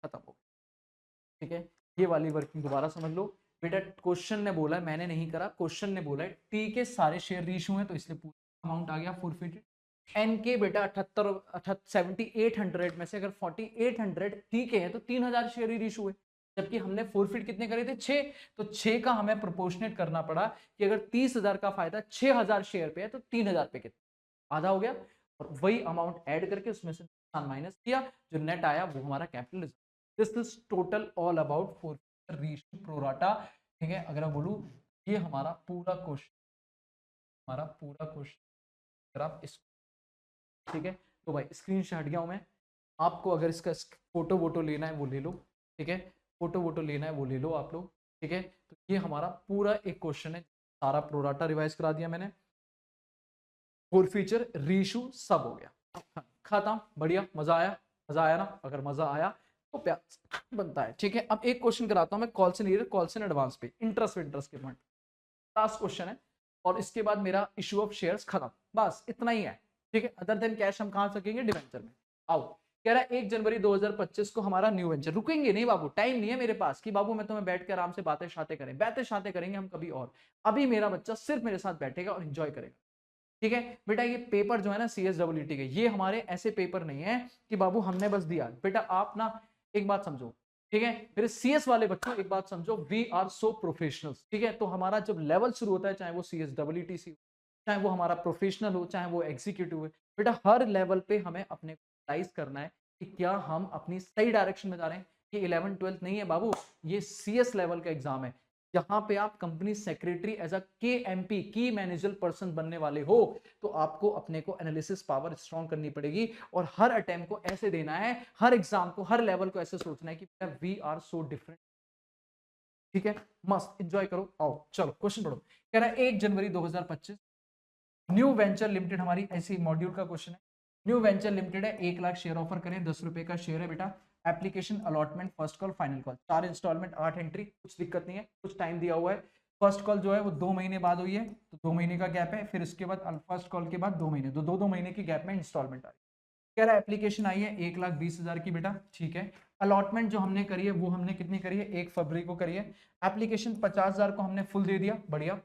खत्म हो गया। ठीक है, ये वाली वर्किंग दोबारा समझ लो बेटा। क्वेश्चन ने बोला है, मैंने नहीं करा, क्वेश्चन ने बोला है टी के सारे शेयर रीशू हैं, तो इसलिए पूरा अमाउंट आ गया फोरफिटेड। एन के बेटा 7800 में से अगर 4800 टी के हैं तो 3000 शेयर ही रीशू है, जबकि हमने फोरफिट कितने करे थे? 6। तो 6 का हमें प्रोपोर्शनेट करना पड़ा कि अगर 30,000 का फायदा 6,000 शेयर पे है तो 3,000 पे कितना? आधा हो गया। और वही अमाउंट ऐड करके उसमें से माइनस किया, जो नेट आया वो हमारा capital. This is total all about forfeit ratio pro rata. ठीक है, अगर मैं बोलूं ये हमारा पूरा क्वेश्चन, हमारा पूरा क्वेश्चन, अगर आप इस, ठीक है, तो भाई स्क्रीन से हट गया हूं मैं। आपको अगर इसका फोटो वोटो लेना है वो ले लो। ठीक है, फोटो वोटो लेना है वो ले लो आप लोग। ठीक है, तो ये हमारा पूरा एक क्वेश्चन है, सारा प्रोराटा रिवाइज करा दिया मैंने, फोर फीचर रीशू सब हो गया खत्म। बढ़िया, मजा आया? मजा आया ना? अगर मजा आया तो प्यार बनता है। ठीक है, अब एक क्वेश्चन कराता हूं मैं, कॉल से नहीं, कॉल से एडवांस पे, इंटरेस्ट के पॉइंट, लास्ट क्वेश्चन है, और इसके बाद मेरा इशू ऑफ शेयर्स खत्म, बस इतना ही है। ठीक है, अदर देन कैश हम कहां सकेंगे? डिवेंचर में। आओ, कह रहा है 1 जनवरी 2025 को हमारा न्यू वेंचर, रुकेंगे नहीं बाबू, टाइम नहीं है मेरे पास कि बाबू मैं तुम्हें बैठ के आराम से बातें शातें करें, बातें शातें करेंगे हम कभी और। अभी मेरा बच्चा सिर्फ मेरे साथ बैठेगा और एंजॉय करेगा। ठीक है बेटा, ये पेपर जो है ना CSWT के, ये हमारे ऐसे पेपर नहीं है कि बाबू हमने बस दिया। बेटा आप ना एक बात समझो, ठीक है मेरे CS वाले बच्चों, एक बात समझो, वी आर सो प्रोफेशनल्स। ठीक है, तो हमारा जब लेवल शुरू होता है, चाहे वो CSWT हो, चाहे वो हमारा प्रोफेशनल हो, चाहे वो एग्जीक्यूटिव हो, बेटा हर लेवल पे हमें अपने एनालाइज करना है कि क्या हम अपनी सही डायरेक्शन में जा रहे हैं। ये 11th 12th नहीं है बाबू, ये CS लेवल का एग्जाम है, जहां पे आप company secretary as a KMP की मैनेजर पर्सन बनने वाले हो। तो आपको अपने को एनालिसिस पावर स्ट्रॉन्ग करनी पड़ेगी, और हर अटेम्प्ट को ऐसे देना है, हर एग्जाम को, हर लेवल को ऐसे सोचना है कि वी आर सो डिफरेंट। ठीक है, मस्त एंजॉय करो। आओ चलो क्वेश्चन पढ़ो। कह रहा है 1 जनवरी 2025 न्यू वेंचर लिमिटेड, हमारी ऐसी मॉड्यूल का क्वेश्चन है। न्यू वेंचर लिमिटेड है, 1 लाख शेयर ऑफर करें, 10 रुपए का शेयर है बेटा। Application allotment first call final call, 4 instalment 8 entry, कुछ दिक्कत नहीं है, कुछ टाइम दिया हुआ है। फर्स्ट कॉल जो है वो 2 महीने बाद हुई है, तो 2 महीने का गैप है, फिर इसके बाद फर्स्ट कॉल के बाद 2 महीने, तो 2 महीने के गैप में इंस्टॉलमेंट आई। कह रहा है एप्लीकेशन आई है 1,20,000 की बेटा। ठीक है, अलॉटमेंट जो हमने करी है वो हमने कितनी करी है? 1 फरवरी को करी है। एप्लीकेशन 50,000 को हमने फुल दे दिया, बढ़िया।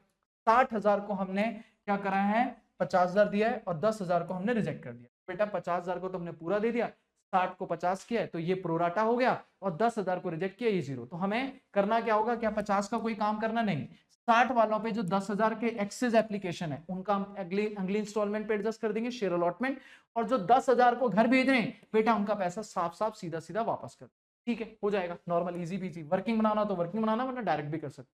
60,000 को हमने क्या करा है? 50,000 दिया है, और 10,000 को हमने रिजेक्ट कर दिया। बेटा 50,000 को तो हमने पूरा दे दिया, 60 को 50 किया है, तो ये प्रोराटा हो गया, और 10,000 को रिजेक्ट किया, ये 0। तो हमें करना क्या होगा? क्या 50 का कोई काम करना? नहीं। 60 वालों पे जो 10,000 के एक्सेस एप्लीकेशन है उनका हम अगली इंस्टॉलमेंट पे एडजस्ट कर देंगे, शेयर अलॉटमेंट। और जो 10,000 को घर भेज रहे हैं बेटा, उनका पैसा साफ साफ सीधा सीधा वापस कर। ठीक है, हो जाएगा नॉर्मल इजी पीजी। वर्किंग बनाना तो वर्किंग बनाना, वरना डायरेक्ट भी कर सकते।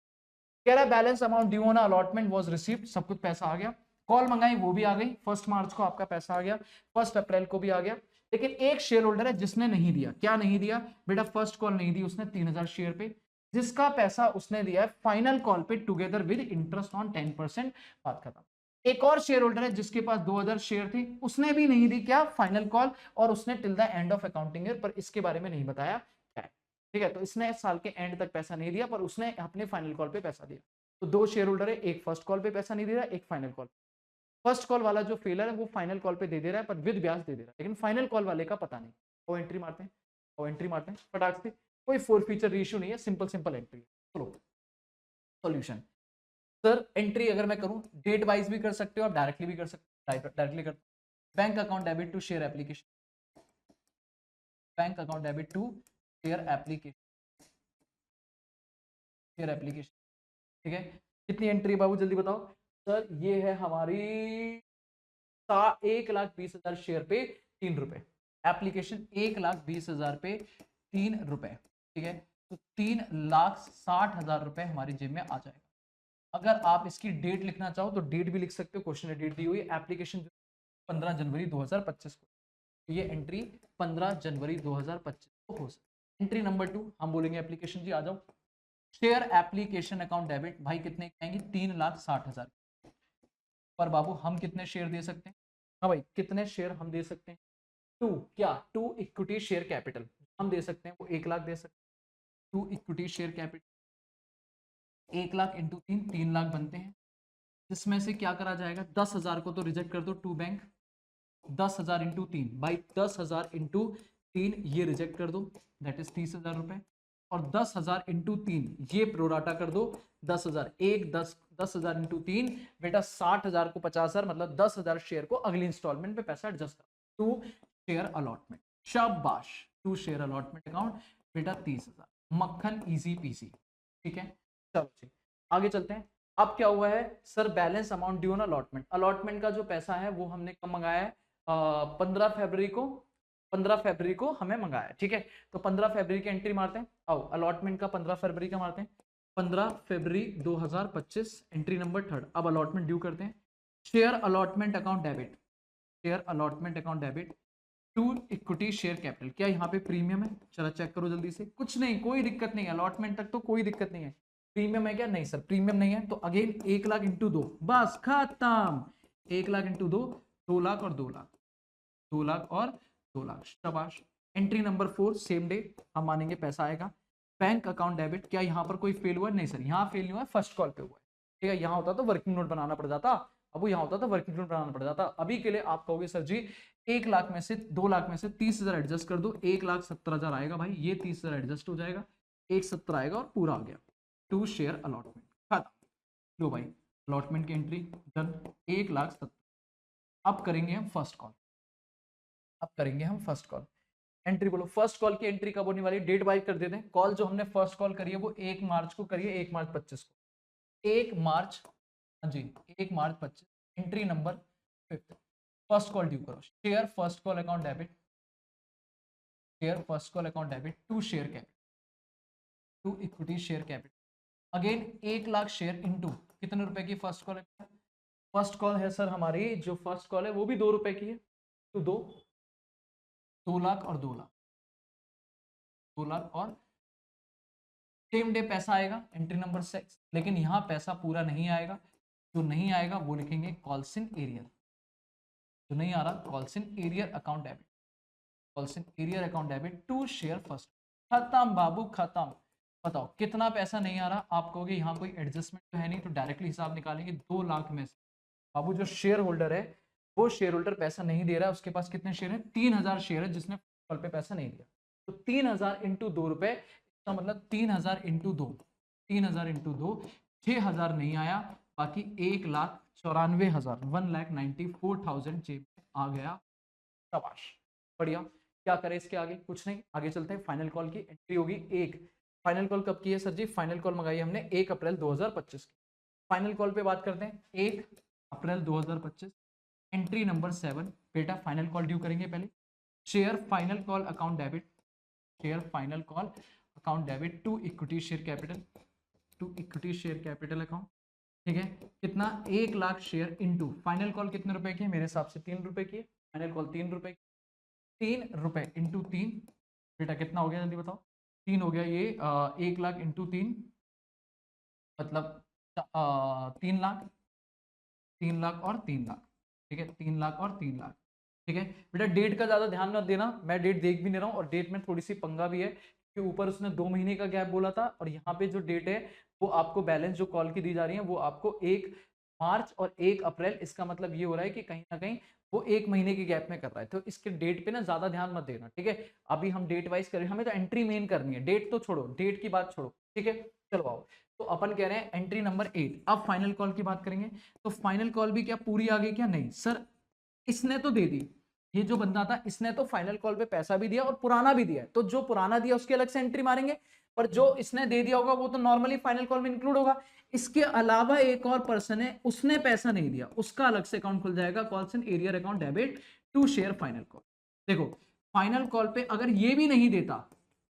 कह रहा है balance amount due on allotment was received, सब कुछ पैसा आ गया। कॉल मंगाई वो भी आ गई, 1 मार्च को आपका पैसा आ गया, 1 अप्रैल को भी आ गया। लेकिन एक शेयर होल्डर है जिसने नहीं दिया। क्या नहीं दिया बेटा? फर्स्ट कॉल नहीं दी उसने 3000 शेयर पे, जिसका पैसा उसने दिया है फाइनल कॉल पे टुगेदर विद इंटरेस्ट ऑन 10%। बात खत्म। एक और शेयर होल्डर है जिसके पास 2000 शेयर थे, उसने भी नहीं दी क्या? फाइनल कॉल, और उसने till the end of accounting year, पर इसके बारे में नहीं बताया क्या है। ठीक है, तो इसने साल के एंड तक पैसा नहीं दिया, पर उसने अपने फाइनल कॉल पे पैसा दिया। तो दो शेयर होल्डर है, एक फर्स्ट कॉल पे पैसा नहीं दे रहा, एक फाइनल कॉल। फर्स्ट कॉल वाला जो फेलर है वो फाइनल कॉल पे दे रहा है, पर विद ब्याज दे रहा है, लेकिन फाइनल कॉल वाले का पता नहीं। वो एंट्री मारते हैं, वो एंट्री मारते हैं फटाक से, कोई फोर फीचर इशू नहीं है, सिंपल सिंपल एंट्री। चलो सॉल्यूशन। सर एंट्री अगर मैं करूं डेट वाइज भी कर सकते हो, आप डायरेक्टली भी कर सकते हो, डायरेक्टली कर। Bank account debit to share application, bank account debit to share application, share application. ठीक है, कितनी एंट्री बाबू जल्दी बताओ। सर ये है हमारी 1,20,000 शेयर पे 3 रुपए, एप्लीकेशन 1,20,000 पे 3 रुपए। ठीक है, तो 3,60,000 रुपए हमारी जेब में आ जाएगा। अगर आप इसकी डेट लिखना चाहो तो डेट भी लिख सकते हो, क्वेश्चन में डेट दी हुई है, एप्लीकेशन 15 जनवरी 2025 को, तो ये एंट्री 15 जनवरी 2025 को हो सकती। एंट्री नंबर 2 हम बोलेंगे एप्लीकेशन जी आ जाओ, शेयर एप्लीकेशन अकाउंट डेबिट, भाई कितने आएंगे? 3,60,000। पर बाबू हम कितने शेयर दे सकते हैं? हाँ भाई कितने शेयर हम दे सकते हैं? टू, क्या? टू इक्विटी शेयर कैपिटल हम दे सकते हैं, वो 1,00,000 दे सकते हैं। To equity share capital 1,00,000 into 3,00,000 बनते हैं, जिसमें से क्या करा जाएगा? 10,000 को तो रिजेक्ट कर दो, टू बैंक 10,000 इंटू 3, भाई 10,000 इंटू 3 ये रिजेक्ट कर दो, दैट इज 30,000 रुपए। और 10,000 इंटू 3 ये प्रोराटा कर दो, 10,000 एक 10,000 इंटू 3 बेटा 60,000 को 50,000, मतलब 10,000 शेयर को अगली इंस्टॉलमेंट पे पैसा एडजस्ट कर। टू शेयर अलॉटमेंट, शाबाश, टू शेयर अलॉटमेंट अकाउंट बेटा 30,000, मक्खन इजी पीसी। ठीक है, चलो जी आगे चलते हैं। अब क्या हुआ है sir? Balance amount due on allotment, allotment का जो पैसा है वो हमने कब मंगाया है? 15 फरवरी को, 15 फरवरी को हमें मंगाया है। ठीक है, तो 15 फरवरी की एंट्री मारते हैं, आओ अलॉटमेंट का 15 फरवरी का मारते हैं, 15 फरवरी 2025 एंट्री नंबर 3। अब अलॉटमेंट ड्यू करते हैं, share allotment account debit, share allotment account debit to equity share capital. क्या यहाँ पे प्रीमियम है? चलो चेक करो जल्दी से, कुछ नहीं, कोई दिक्कत नहीं है, अलॉटमेंट तक तो कोई दिक्कत नहीं है। प्रीमियम है क्या? नहीं सर प्रीमियम नहीं है, तो अगेन 1,00,000 इंटू 2, बस खत्म। 1,00,000 इंटू 2, 2,00,000 और 2,00,000, 2,00,000 और 2,00,000, शाबाश। एंट्री नंबर 4 सेम डे हम मानेंगे पैसा आएगा। बैंक अकाउंट डेबिट, क्या यहाँ पर कोई फेल हुआ? नहीं सर यहाँ फेल नहीं हुआ, फर्स्ट कॉल पे हुआ है। ठीक है, यहाँ होता तो वर्किंग नोट बनाना पड़ जाता, अब यहाँ होता तो वर्किंग नोट बनाना पड़ जाता। अभी के लिए आप कहोगे सर जी 1,00,000 में से 2,00,000 में से 30,000 एडजस्ट कर दो, 1,70,000 आएगा भाई, ये 30,000 एडजस्ट हो जाएगा, 1,70,000 आएगा और पूरा आ गया। टू शेयर अलॉटमेंट खत्म। लो भाई अलॉटमेंट की एंट्री डन, 1,70,000। अब करेंगे हम फर्स्ट कॉल, अब करेंगे हम फर्स्ट कॉल। एंट्री बोलो, फर्स्ट कॉल की एंट्री कब होने वाली है? डेट वाइज कर देते हैं। कॉल जो हमने फर्स्ट कॉल करी है वो 1 मार्च को करिए, 1 मार्च 25 को, 1 मार्च, हाँ जी 1 March 25। Entry number 5, first call due करो, share first call account debit, share first call account debit to share capital, to equity share capital. Again 1,00,000 share into कितने रुपए की फर्स्ट कॉल है? फर्स्ट कॉल है sir हमारी, जो first call है वो भी 2 रुपए की है, तो 2,00,000 और 2,00,000, 2,00,000 और सेम डे पैसा आएगा, एंट्री नंबर 6। लेकिन यहाँ पैसा पूरा नहीं आएगा, जो नहीं आएगा वो लिखेंगे कॉल्सिन एरियर, जो नहीं आ रहा calls in arrear account debit, calls in arrear account debit to share first. खत्म बाबू खत्म। बताओ कितना पैसा नहीं आ रहा? आप कहोगे यहाँ कोई एडजस्टमेंट तो है नहीं, तो डायरेक्टली हिसाब निकालेंगे, 2,00,000 में से बाबू जो शेयर होल्डर है वो शेयर होल्डर पैसा नहीं दे रहा है, उसके पास कितने शेयर है? 3,000 शेयर है, जिसने कॉल पे पैसा नहीं दिया। तो 3,000 इंटू 2 रुपए, इसका मतलब 3,000 इंटू 2, 3,000 इंटू 2, 6,000 नहीं आया, बाकी 1,94,000, 1,94,000 जेब में आ गया। शाबाश, बढ़िया। क्या करें इसके आगे? कुछ नहीं, आगे चलते हैं। फाइनल कॉल की एंट्री होगी 1। फाइनल कॉल कब की है सर जी? फाइनल कॉल मंगाई हमने 1 अप्रैल 2025 की। फाइनल कॉल पे बात करते हैं, 1 अप्रैल 2025, एंट्री नंबर 7। बेटा फाइनल कॉल ड्यू करेंगे पहले, share final call account debit, share final call account debit to equity share capital, to equity share capital account. ठीक है, कितना? 1,00,000 शेयर इनटू फाइनल कॉल कितने रुपए की है? मेरे हिसाब से 3 रुपए की है, फाइनल कॉल 3 रुपए की, ₹3 इंटू 3 बेटा कितना हो गया जल्दी बताओ। 3 हो गया ये 1 लाख इंटू 3 मतलब 3 लाख, 3 लाख और 3 लाख। ठीक है, 3 लाख और 3 लाख। ठीक है बेटा, डेट का ज्यादा ध्यान मत देना, मैं डेट देख भी नहीं रहा हूँ, और डेट में थोड़ी सी पंगा भी है कि ऊपर उसने 2 महीने का गैप बोला था, और यहाँ पे जो डेट है वो आपको बैलेंस जो कॉल की दी जा रही है वो आपको 1 मार्च और 1 अप्रैल, इसका मतलब ये हो रहा है कि कहीं ना कहीं वो 1 महीने के गैप में कर रहा है, तो इसके डेट पे ना ज्यादा ध्यान मत देना। ठीक है, अभी हम डेट वाइज करें, हमें तो एंट्री मेन करनी है, डेट तो छोड़ो, डेट की बात छोड़ो। ठीक है, चलो आओ, तो अपन कह रहे हैं एंट्री नंबर 8। अब फाइनल कॉल की बात करेंगे, तो फाइनल कॉल भी क्या पूरी आ गई क्या? नहीं सर, इसने तो दे दी, ये जो बंदा था इसने तो फाइनल कॉल पे पैसा भी दिया और पुराना भी दिया, तो जो पुराना दिया उसकी अलग से एंट्री मारेंगे, पर जो इसने दे दिया होगा वो तो नॉर्मली फाइनल कॉल में इंक्लूड होगा। इसके अलावा एक और पर्सन है, उसने पैसा नहीं दिया, उसका अलग से अकाउंट खुल जाएगा, calls in arrear account debit to share final call. देखो फाइनल कॉल पे अगर ये भी नहीं देता,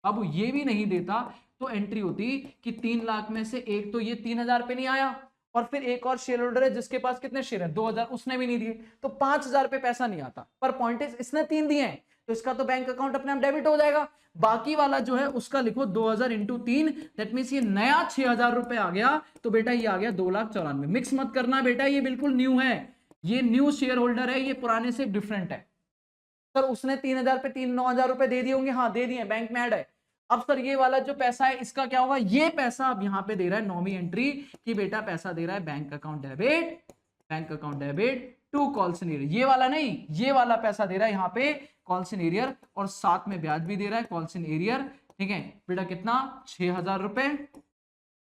अब ये भी नहीं देता, तो एंट्री होती कि 3 लाख में से एक तो ये 3,000 पे नहीं आया, और फिर एक और शेयर होल्डर है जिसके पास कितने शेयर है 2,000, उसने भी नहीं दिए, तो 5,000 पे पैसा नहीं आता। पर पॉइंट इज इसने 3 दिए हैं, तो इसका तो बैंक अकाउंट अपने आप डेबिट हो जाएगा। बाकी वाला जो है उसका लिखो 2,000 इंटू 3, दैट मीन ये नया 6,000 रुपए आ गया, तो बेटा ये आ गया 2,94,000। मिक्स मत करना बेटा, ये बिल्कुल न्यू है, ये न्यू शेयर होल्डर है, ये पुराने से डिफरेंट है। सर उसने 3,000 पे 9,000 रुपए दे दिए होंगे, हाँ दे दिए, बैंक में ऐड है। अब सर ये वाला जो पैसा है इसका क्या होगा? ये पैसा अब यहाँ पे दे रहा है नॉमी एंट्री कि बेटा पैसा दे रहा है bank account debit, bank account debit to calls in arrear. ये वाला नहीं, ये वाला पैसा दे रहा है यहाँ पे कॉल्स इन एरियर, और साथ में ब्याज भी दे रहा है कॉल्स इन एरियर। ठीक है बेटा, कितना? 6,000 रुपए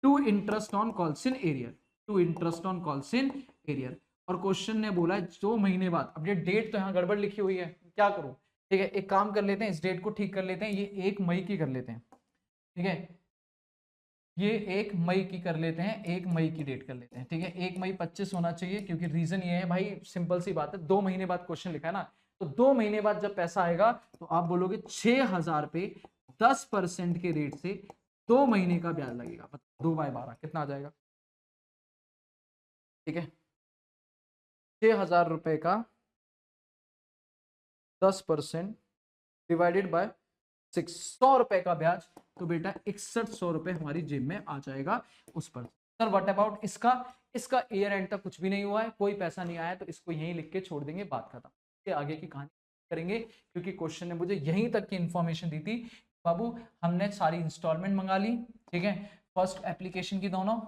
to interest on calls in arrear, to interest on calls in arrear. और क्वेश्चन ने बोला है 2 महीने बाद। अब ये डेट तो यहाँ गड़बड़ लिखी हुई है, क्या करूं? ठीक है, एक काम कर लेते हैं, इस डेट को ठीक कर लेते हैं, ये 1 मई की कर लेते हैं। ठीक है, ये 1 मई की कर लेते हैं, 1 मई की डेट कर लेते हैं। ठीक है, 1 मई 25 होना चाहिए, क्योंकि रीजन ये है भाई, सिंपल सी बात है, 2 महीने बाद क्वेश्चन लिखा है ना, तो 2 महीने बाद जब पैसा आएगा तो आप बोलोगे 6,000 पे 10% के रेट से 2 महीने का ब्याज लगेगा। 2/12 कितना आ जाएगा? ठीक है, 6,000 रुपए का 10% डिवाइडेड बाय 600 रुपए का ब्याज, तो बेटा 6100 रुपए हमारी जेब में आ जाएगा उस पर। सर व्हाट अबाउट इसका? इसका ईयर एंड तक कुछ भी नहीं हुआ है, कोई पैसा नहीं आया है, तो इसको यहीं लिख के छोड़ देंगे, बात खत्म। इसके आगे की कहानी करेंगे, क्योंकि क्वेश्चन ने मुझे यहीं तक की इंफॉर्मेशन दी थी। बाबू हमने सारी इंस्टॉलमेंट मंगा ली, ठीक है, फर्स्ट एप्लीकेशन की दोनों,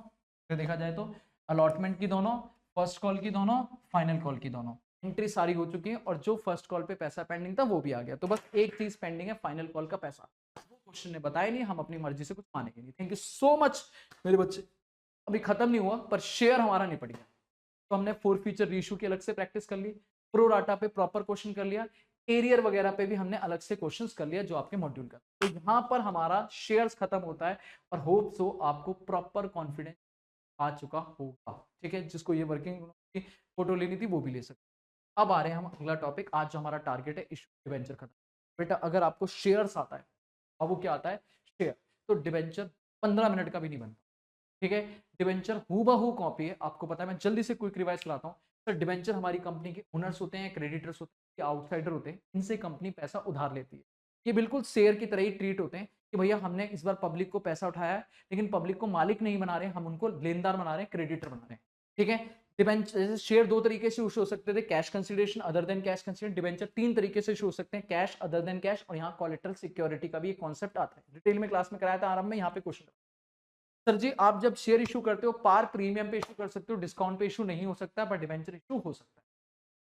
फिर देखा जाए तो अलॉटमेंट की दोनों, फर्स्ट कॉल की दोनों, फाइनल कॉल की दोनों, एंट्री सारी हो चुकी है, और जो फर्स्ट कॉल पे पैसा पेंडिंग था वो भी आ गया। तो बस एक चीज पेंडिंग है, फाइनल कॉल का पैसा, वो क्वेश्चन ने बताया नहीं, हम अपनी मर्जी से कुछ मानेंगे नहीं। थैंक यू सो मच मेरे बच्चे। अभी खत्म नहीं हुआ, पर शेयर हमारा निपट गया। तो हमने फोर फीचर रीशू की अलग से प्रैक्टिस कर ली, प्रो राटा पे प्रॉपर क्वेश्चन कर लिया, एरियर वगैरह पे भी हमने अलग से क्वेश्चंस कर लिया जो आपके मॉड्यूल का। तो यहाँ पर हमारा शेयर्स खत्म होता है, और होप सो आपको प्रॉपर कॉन्फिडेंस आ चुका होगा। ठीक है, जिसको ये वर्किंग की फोटो लेनी थी वो भी ले सकते। अब आ रहे हैं हम अगला टॉपिक, आज जो हमारा टारगेट है इशू डिवेंचर खत्म। बेटा अगर आपको शेयर्स आता है, अब वो क्या आता है? शेयर। तो डिवेंचर 15 मिनट का भी नहीं बनता। ठीक है, डिवेंचर हूबहू कॉपी है, आपको पता है। मैं जल्दी से क्विक रिवाइज कराता हूँ। सर डिवेंचर हमारी कंपनी के ओनर्स होते हैं, क्रेडिटर्स होते हैं, आउटसाइडर होते हैं, इनसे कंपनी पैसा उधार लेती है। ये बिल्कुल शेयर की तरह ही ट्रीट होते हैं कि भैया हमने इस बार पब्लिक को पैसा उठाया है, लेकिन पब्लिक को मालिक नहीं बना रहे, हम उनको लेनदार बना रहे हैं, क्रेडिटर बना रहे हैं। ठीक है, डिबेंचर शेयर 2 तरीके से इशू हो सकते थे, cash consideration, other than cash consideration. Debenture 3 तरीके से इशू हो सकते हैं, कैश, अदर देन कैश, और यहाँ कोलेटरल सिक्योरिटी का भी एक कॉन्सेप्ट आता है। डिटेल में क्लास में कराया था आरंभ में, यहाँ पे क्वेश्चन। सर जी आप जब शेयर इशू करते हो पार प्रीमियम पे इशू कर सकते हो, डिस्काउंट पे इशू नहीं हो सकता, पर डिबेंचर इशू हो सकता है।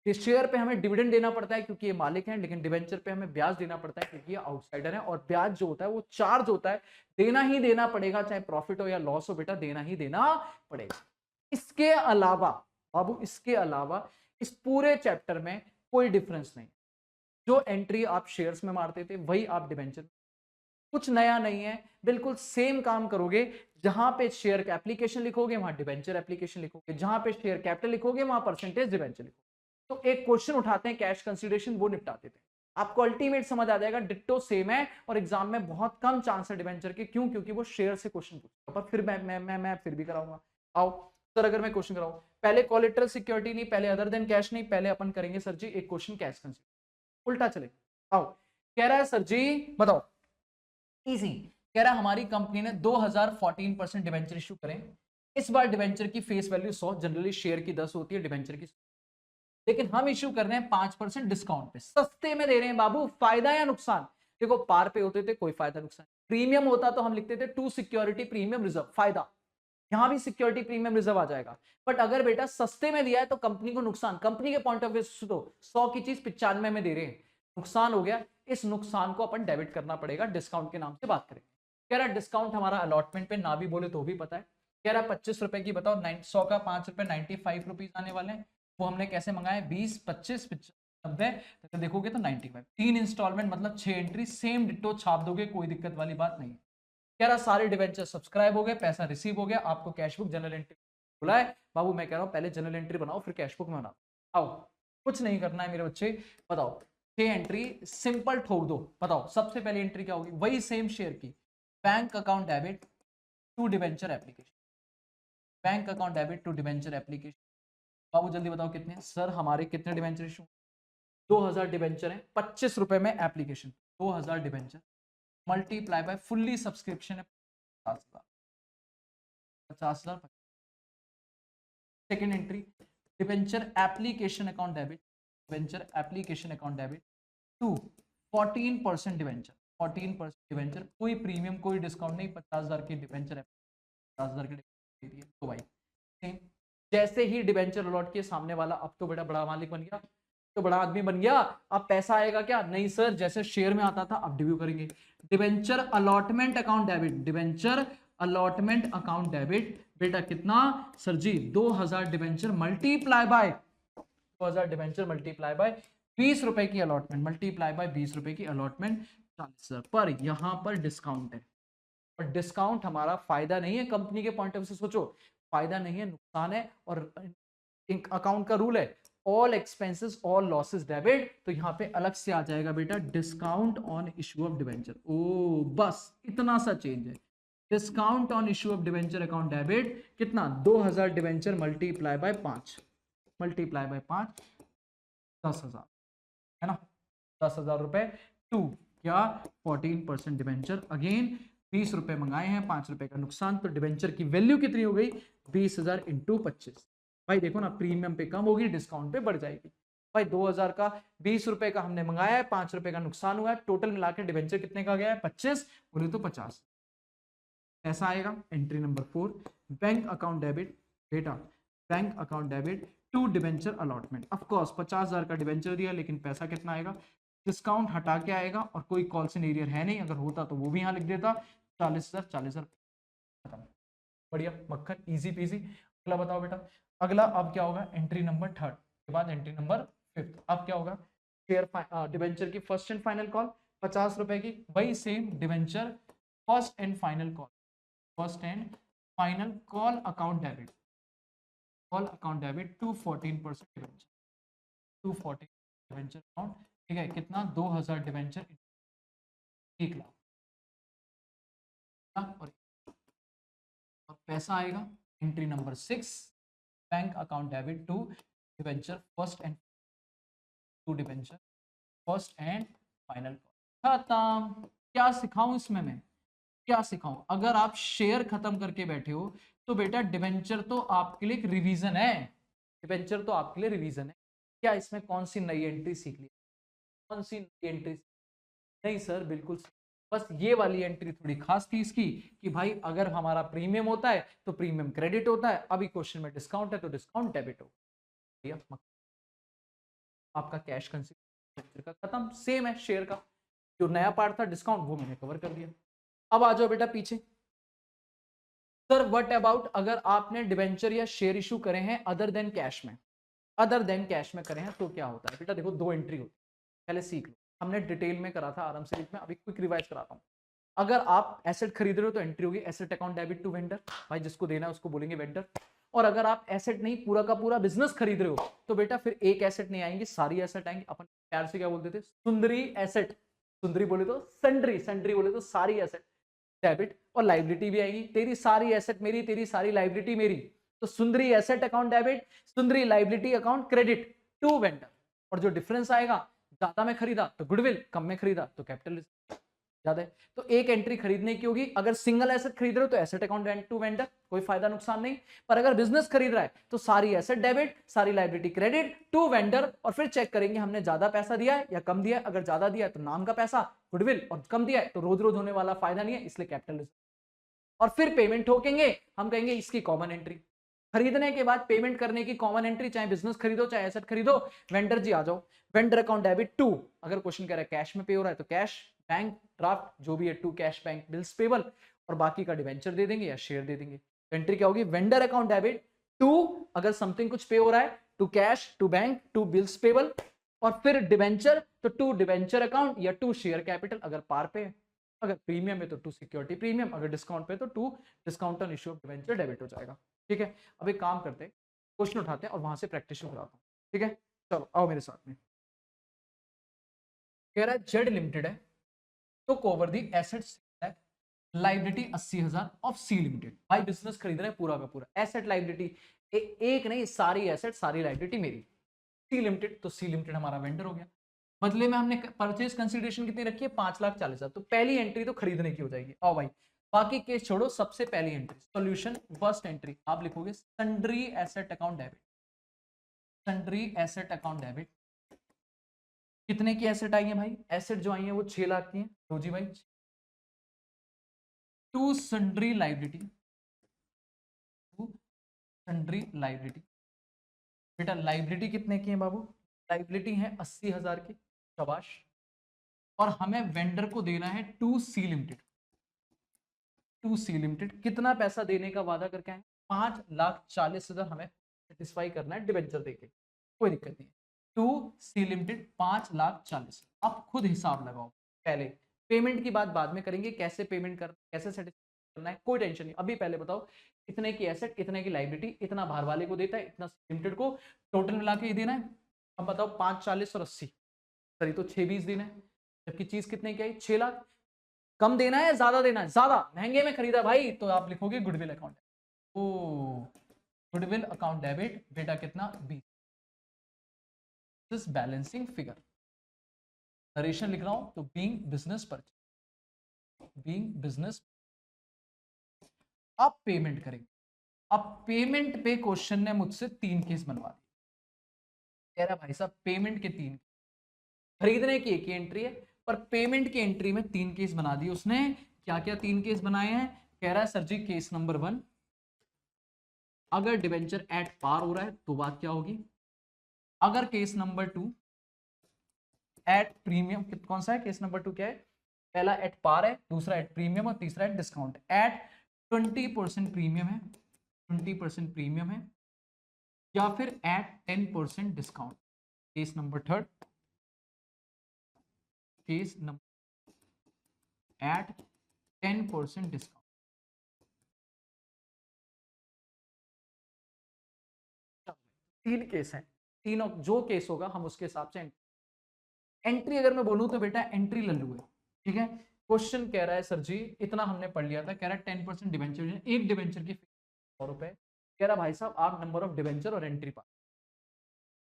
इस शेयर पे हमें डिविडेंड देना पड़ता है क्योंकि ये मालिक हैं, लेकिन डिबेंचर पे हमें ब्याज देना पड़ता है क्योंकि ये आउटसाइडर है, और ब्याज जो होता है वो चार्ज होता है, देना ही देना पड़ेगा, चाहे प्रॉफिट हो या लॉस हो, बेटा देना ही देना पड़ेगा। इसके अलावा बाबू, इसके अलावा इस पूरे चैप्टर में कोई डिफरेंस नहीं। जो एंट्री आप शेयर्स में मारते थे वही आप डिबेंचर, कुछ नया नहीं है, बिल्कुल सेम काम करोगे। जहां पे शेयर का एप्लीकेशन लिखोगे वहां डिबेंचर एप्लीकेशन लिखोगे, जहां पे शेयर कैपिटल लिखोगे वहां परसेंटेज डिबेंचर लिखोगे। तो एक क्वेश्चन उठाते हैं कैश कंसीडरेशन, वो निपटा देते हैं, आपको अल्टीमेट समझ आ जाएगा, डिट्टो सेम है, और एग्जाम में बहुत कम चांस है डिबेंचर के। क्यों? क्योंकि वो शेयर से क्वेश्चन पूछेगा। पर फिर मैं फिर भी कराऊंगा। आओ सर, अगर मैं क्वेश्चन कराऊं, पहले कोलेटरल सिक्योरिटी नहीं, पहले अदर देन कैश नहीं, पहले अपन करेंगे सर जी एक क्वेश्चन कैश कंसीडरेशन, उल्टा चलेगा। आओ, कह रहा है सर जी बताओ, इजी, कह रहा है हमारी कंपनी ने 2014% डिवेंचर इशू करें, इस बार डिवेंचर की फेस वैल्यू 100, जनरली शेयर की 10 होती है, डिवेंचर की, लेकिन हम इशू कर रहे हैं 5% डिस्काउंट पे, सस्ते में दे रहे हैं बाबू, फायदा या नुकसान? देखो पार पे होते थे कोई फायदा नुकसान, प्रीमियम होता तो हम लिखते थे टू सिक्योरिटी प्रीमियम रिजर्व, फायदा, यहां भी सिक्योरिटी प्रीमियम रिजर्व आ जाएगा। बट अगर बेटा सस्ते में दिया है तो कंपनी को नुकसान, कंपनी के पॉइंट ऑफ व्यू से तो 100 की चीज 95 में दे रहे हैं, नुकसान हो गया, इस नुकसान को अपन डेबिट करना पड़ेगा, डिस्काउंट के नाम से बात करेंगे। कह रहा डिस्काउंट हमारा अलॉटमेंट पे ना भी बोले तो भी पता है, कह रहा 25 रुपए की, बताओ 100 का 5 रुपए 95 रुपीज आने वाले हैं, वो हमने कैसे मंगाए 20 25 90, तो देखोगे तो 95, 3 इंस्टॉलमेंट मतलब 6 एंट्री, सेम डिट्टो छाप दोगे, कोई दिक्कत वाली बात नहीं। कह रहा सारे डिवेंचर सब्सक्राइब हो गए, पैसा रिसीव हो गया, आपको कैशबुक जनरल एंट्री बुलाए, बाबू मैं कह रहा हूं पहले जनरल एंट्री बनाओ फिर कैशबुक में बनाओ, आओ, कुछ नहीं करना है मेरे बच्चे, बताओ 6 एंट्री सिंपल ठोक दो, बताओ सबसे पहली एंट्री क्या होगी, वही सेम शेयर की, bank account debit to debenture application, bank account debit to debenture application, बाबू जल्दी बताओ कितने, सर हमारे कितने डिवेंचर इशू, 2000 डिवेंचर है, 25 रुपए में application, 2000 debenture multiply by fully subscription है 50,000, second entry debenture application account debit, debenture application account debit to 14% debenture, 14% debenture, कोई प्रीमियम कोई डिस्काउंट नहीं, 50,000 की डिवेंचर है, 50,000 की डिवेंचर, तो भाई सेम, जैसे ही डिवेंचर अलॉट किए सामने वाला अब तो बेटा बड़ा मालिक बन गया, तो बड़ा आदमी बन गया, अब पैसा आएगा क्या, नहीं सर जैसे शेयर में आता था अब डिव्यू करेंगे, debenture allotment account debit, debenture allotment account debit, बेटा कितना sir ji 2000 debenture multiply by 2000 debenture multiply by 20 रुपए की अलॉटमेंट, मल्टीप्लाई बाय 20 रुपए की अलॉटमेंट 40,000, पर यहां पर डिस्काउंट है, और डिस्काउंट हमारा फायदा नहीं है, कंपनी के पॉइंट ऑफ व्यू से सोचो, फायदा नहीं है नुकसान है, और अकाउंट का रूल है all expenses all losses debit, तो यहां पे अलग से आ जाएगा बेटा discount on issue of debenture, ओ बस इतना सा चेंज है, discount on issue of debenture account debit कितना 2000 debenture multiply by 5, multiply by 5 10,000 है ना, 10,000 रुपए टू क्या 14% डिवेंचर, अगेन 20 रुपए मंगाए हैं, 5 रुपए का नुकसान, तो डिवेंचर की वैल्यू कितनी हो गई 20,000 इंटू 25, भाई देखो ना प्रीमियम पे कम होगी डिस्काउंट पे बढ़ जाएगी, भाई 2000 का 20 रुपए का हमने मंगाया है, 5 रुपए का नुकसान हुआ है, टोटल मिलाकर डिवेंचर कितने का गया है 25, बोले तो 50, ऐसा आएगा। Entry number 4 bank account debit, बेटा bank account debit to debenture allotment, of course 50,000 का डिवेंचर दिया, लेकिन पैसा कितना आएगा, डिस्काउंट हटा के आएगा, और कोई कॉल सिनेरियर है नहीं, अगर होता तो वो भी यहाँ लिख देता 40,000 40,000 खत्म, बढ़िया मक्खन इजी पीजी। अगला बताओ बेटा, अगला अब क्या होगा, एंट्री नंबर 3 के बाद एंट्री नंबर 5, अब क्या होगा, शेयर डिवेंचर की फर्स्ट एंड फाइनल कॉल 50 रुपए की, वही same debenture first and final call, first and final call account debit, call account debit to 14% debenture, to 14 debenture account, ठीक है कितना 2000 डिवेंचर 1 लाख, और पैसा आएगा entry number 6 bank account debit to debenture first and to debenture first and final call, खत्म। क्या सिखाऊं इसमें मैं, क्या सिखाऊं, अगर आप शेयर खत्म करके बैठे हो तो बेटा डिवेंचर तो आपके लिए एक रिवीजन है, डिवेंचर तो आपके लिए रिवीजन है, क्या इसमें कौन सी नई एंट्री सीख ली, कौन सी नई एंट्री, नहीं सर बिल्कुल, बस ये वाली एंट्री थोड़ी खास थी इसकी कि भाई अगर हमारा प्रीमियम होता है तो प्रीमियम क्रेडिट होता है, अभी क्वेश्चन में डिस्काउंट है तो डिस्काउंट डेबिट हो, आपका कैश कंसीडरेशन का खत्म, सेम है शेयर का, जो नया पार्ट था डिस्काउंट वो मैंने कवर कर दिया। अब आ जाओ बेटा पीछे, सर व्हाट अबाउट अगर आपने डिवेंचर या शेयर इशू करे हैं अदर देन कैश में, अदर देन कैश में करे हैं तो क्या होता है, बेटा देखो 2 एंट्री होती है, पहले सीख लो, हमने डिटेल में करा था आराम से में, अभी क्विक रिवाइज कराता हूँ। अगर आप एसेट खरीद रहे हो तो एंट्री होगी asset account debit to vendor, भाई जिसको देना है उसको बोलेंगे वेंडर, और अगर आप एसेट नहीं पूरा का पूरा बिजनेस खरीद रहे हो तो बेटा फिर एक एसेट नहीं आएंगी, सारी एसेट आएंगी, अपन प्यार से क्या बोलते थे सुंदरी एसेट, सुंदरी बोले तो सन्ड्री, सन्ड्री बोले तो सारी एसेट डेबिट, और लाइबिलिटी भी आएगी, तेरी सारी एसेट मेरी, तेरी सारी लाइबिलिटी मेरी, तो sundry asset account debit, sundry liability account credit to vendor, और जो डिफरेंस आएगा ज्यादा में खरीदा तो गुडविल, कम में खरीदा तो कैपिटल रिजर्व ज्यादा है। तो एक एंट्री खरीदने की होगी। अगर सिंगल एसेट खरीद रहे हो तो एसेट अकाउंट टू वेंडर, कोई फायदा नुकसान नहीं। पर अगर बिजनेस खरीद रहा है तो सारी एसेट डेबिट, सारी लायबिलिटी क्रेडिट टू वेंडर, और फिर चेक करेंगे हमने ज्यादा पैसा दिया है या कम दिया है। अगर ज्यादा दिया है तो नाम का पैसा गुडविल, और कम दिया है तो रोज रोज होने वाला फायदा नहीं है, इसलिए कैपिटल रिजर्व। और फिर पेमेंट ठोकेंगे, हम कहेंगे इसकी कॉमन एंट्री। खरीदने के बाद पेमेंट करने की कॉमन एंट्री, चाहे बिजनेस खरीदो चाहे एसेट खरीदो, वेंडर जी आ जाओ, वेंडर अकाउंट डेबिट टू, अगर क्वेश्चन कह रहा है कैश में पे हो रहा है तो कैश, बैंक, ड्राफ्ट जो भी है to cash, bank, bills payable, और बाकी का डिवेंचर दे देंगे या शेयर दे देंगे। एंट्री क्या होगी? वेंडर अकाउंट डेबिट टू, अगर समथिंग कुछ पे हो रहा है, to cash, to bank, to bills payable, और फिर डिवेंचर तो टू डिवेंचर अकाउंट या टू शेयर कैपिटल, अगर पार पे है। अगर प्रीमियम है तो टू सिक्योरिटी प्रीमियम, अगर डिस्काउंट पे तो to discount on issue of debenture debit हो जाएगा। ठीक है, अब एक काम करते हैं, क्वेश्चन उठाते हैं और वहां से प्रैक्टिस कराता हूँ। ठीक है, चलो आओ मेरे साथ में। कह रहा है जेड लिमिटेड है तो cover the assets liability 80,000 of C limited. भाई बिजनेस खरीद रहे हैं पूरा का पूरा, एसेट लाइबिलिटी एक नहीं, सारी एसेट सारी लाइबिलिटी मेरी। सी लिमिटेड, तो सी लिमिटेड हमारा वेंडर हो गया। बदले में हमने परचेज कंसीडरेशन कितनी रखी है? 5,40,000। तो पहली एंट्री तो खरीदने की हो जाएगी। आओ भाई, बाकी केस छोड़ो, सबसे पहली एंट्री सॉल्यूशन, फर्स्ट एंट्री आप लिखोगे sundry asset account debit. Sundry asset account debit, कितने की एसेट आई है भाई? एसेट जो आई है वो 6 लाख की है। तो जी भाई, to sundry liability, to sundry liability. बेटा लाइबिलिटी कितने की है बाबू? लाइबिलिटी है 80,000 की, शाबाश। और हमें वेंडर को देना है to C limited. To C limited कितना पैसा देने का वादा करके आए? 5,40,000 हमें सेटिस्फाई करना है डिबेंचर देके, कोई दिक्कत नहीं है। To C limited 5,40,000। आप खुद हिसाब लगाओ, पहले पेमेंट की बात बाद में करेंगे, कैसे पेमेंट कर, कैसे सेटिस्फाई करना है, कोई टेंशन नहीं। अभी पहले बताओ, इतने की एसेट, इतने की लाइबिलिटी, इतना बाहर वाले को देता है, इतना लिमिटेड को, टोटल मिला के ही देना है। अब बताओ 5,40 और 80, सही तो 6,20 देना है, जबकि चीज कितने की आई? 6 लाख। कम देना है ज्यादा देना है? ज्यादा, महंगे में खरीदा भाई, तो आप लिखोगे गुडविल अकाउंट। ओ गुडविल अकाउंट डेबिट, बेटा कितना? 20। दिस बैलेंसिंग फिगर, नरेशन लिख रहा हूं तो being business purchase, being business. अब पेमेंट करेंगे। अब पेमेंट पे क्वेश्चन ने मुझसे 3 केस बनवा दिए। कह रहा भाई साहब पेमेंट के 3, खरीदने की एक ही एंट्री है, पर पेमेंट की एंट्री में 3 केस बना दिए उसने। क्या क्या 3 केस बनाए हैं? कह रहा है सर जी केस नंबर 1, अगर डिवेंचर एट पार हो रहा है तो बात क्या होगी? अगर केस नंबर 2 एट प्रीमियम, कौन सा है केस नंबर 2? क्या है? पहला एट पार है, दूसरा एट प्रीमियम और तीसरा एट डिस्काउंट। एट 20% प्रीमियम है, 20% प्रीमियम है, या फिर at 10% discount. Case number 3, case number at 10% discount. तीन केस हैं, तीनों जो केस होगा हम उसके हिसाब से एंट्री अगर मैं बोलूं तो बेटा एंट्री लल्लू है। ठीक है, क्वेश्चन कह रहा है सर जी इतना हमने पढ़ लिया था, कह रहा है 10% डिवेंचर, एक डिवेंचर की 100 रुपए। कह रहा भाई साहब आप नंबर ऑफ डिवेंचर और एंट्री पार,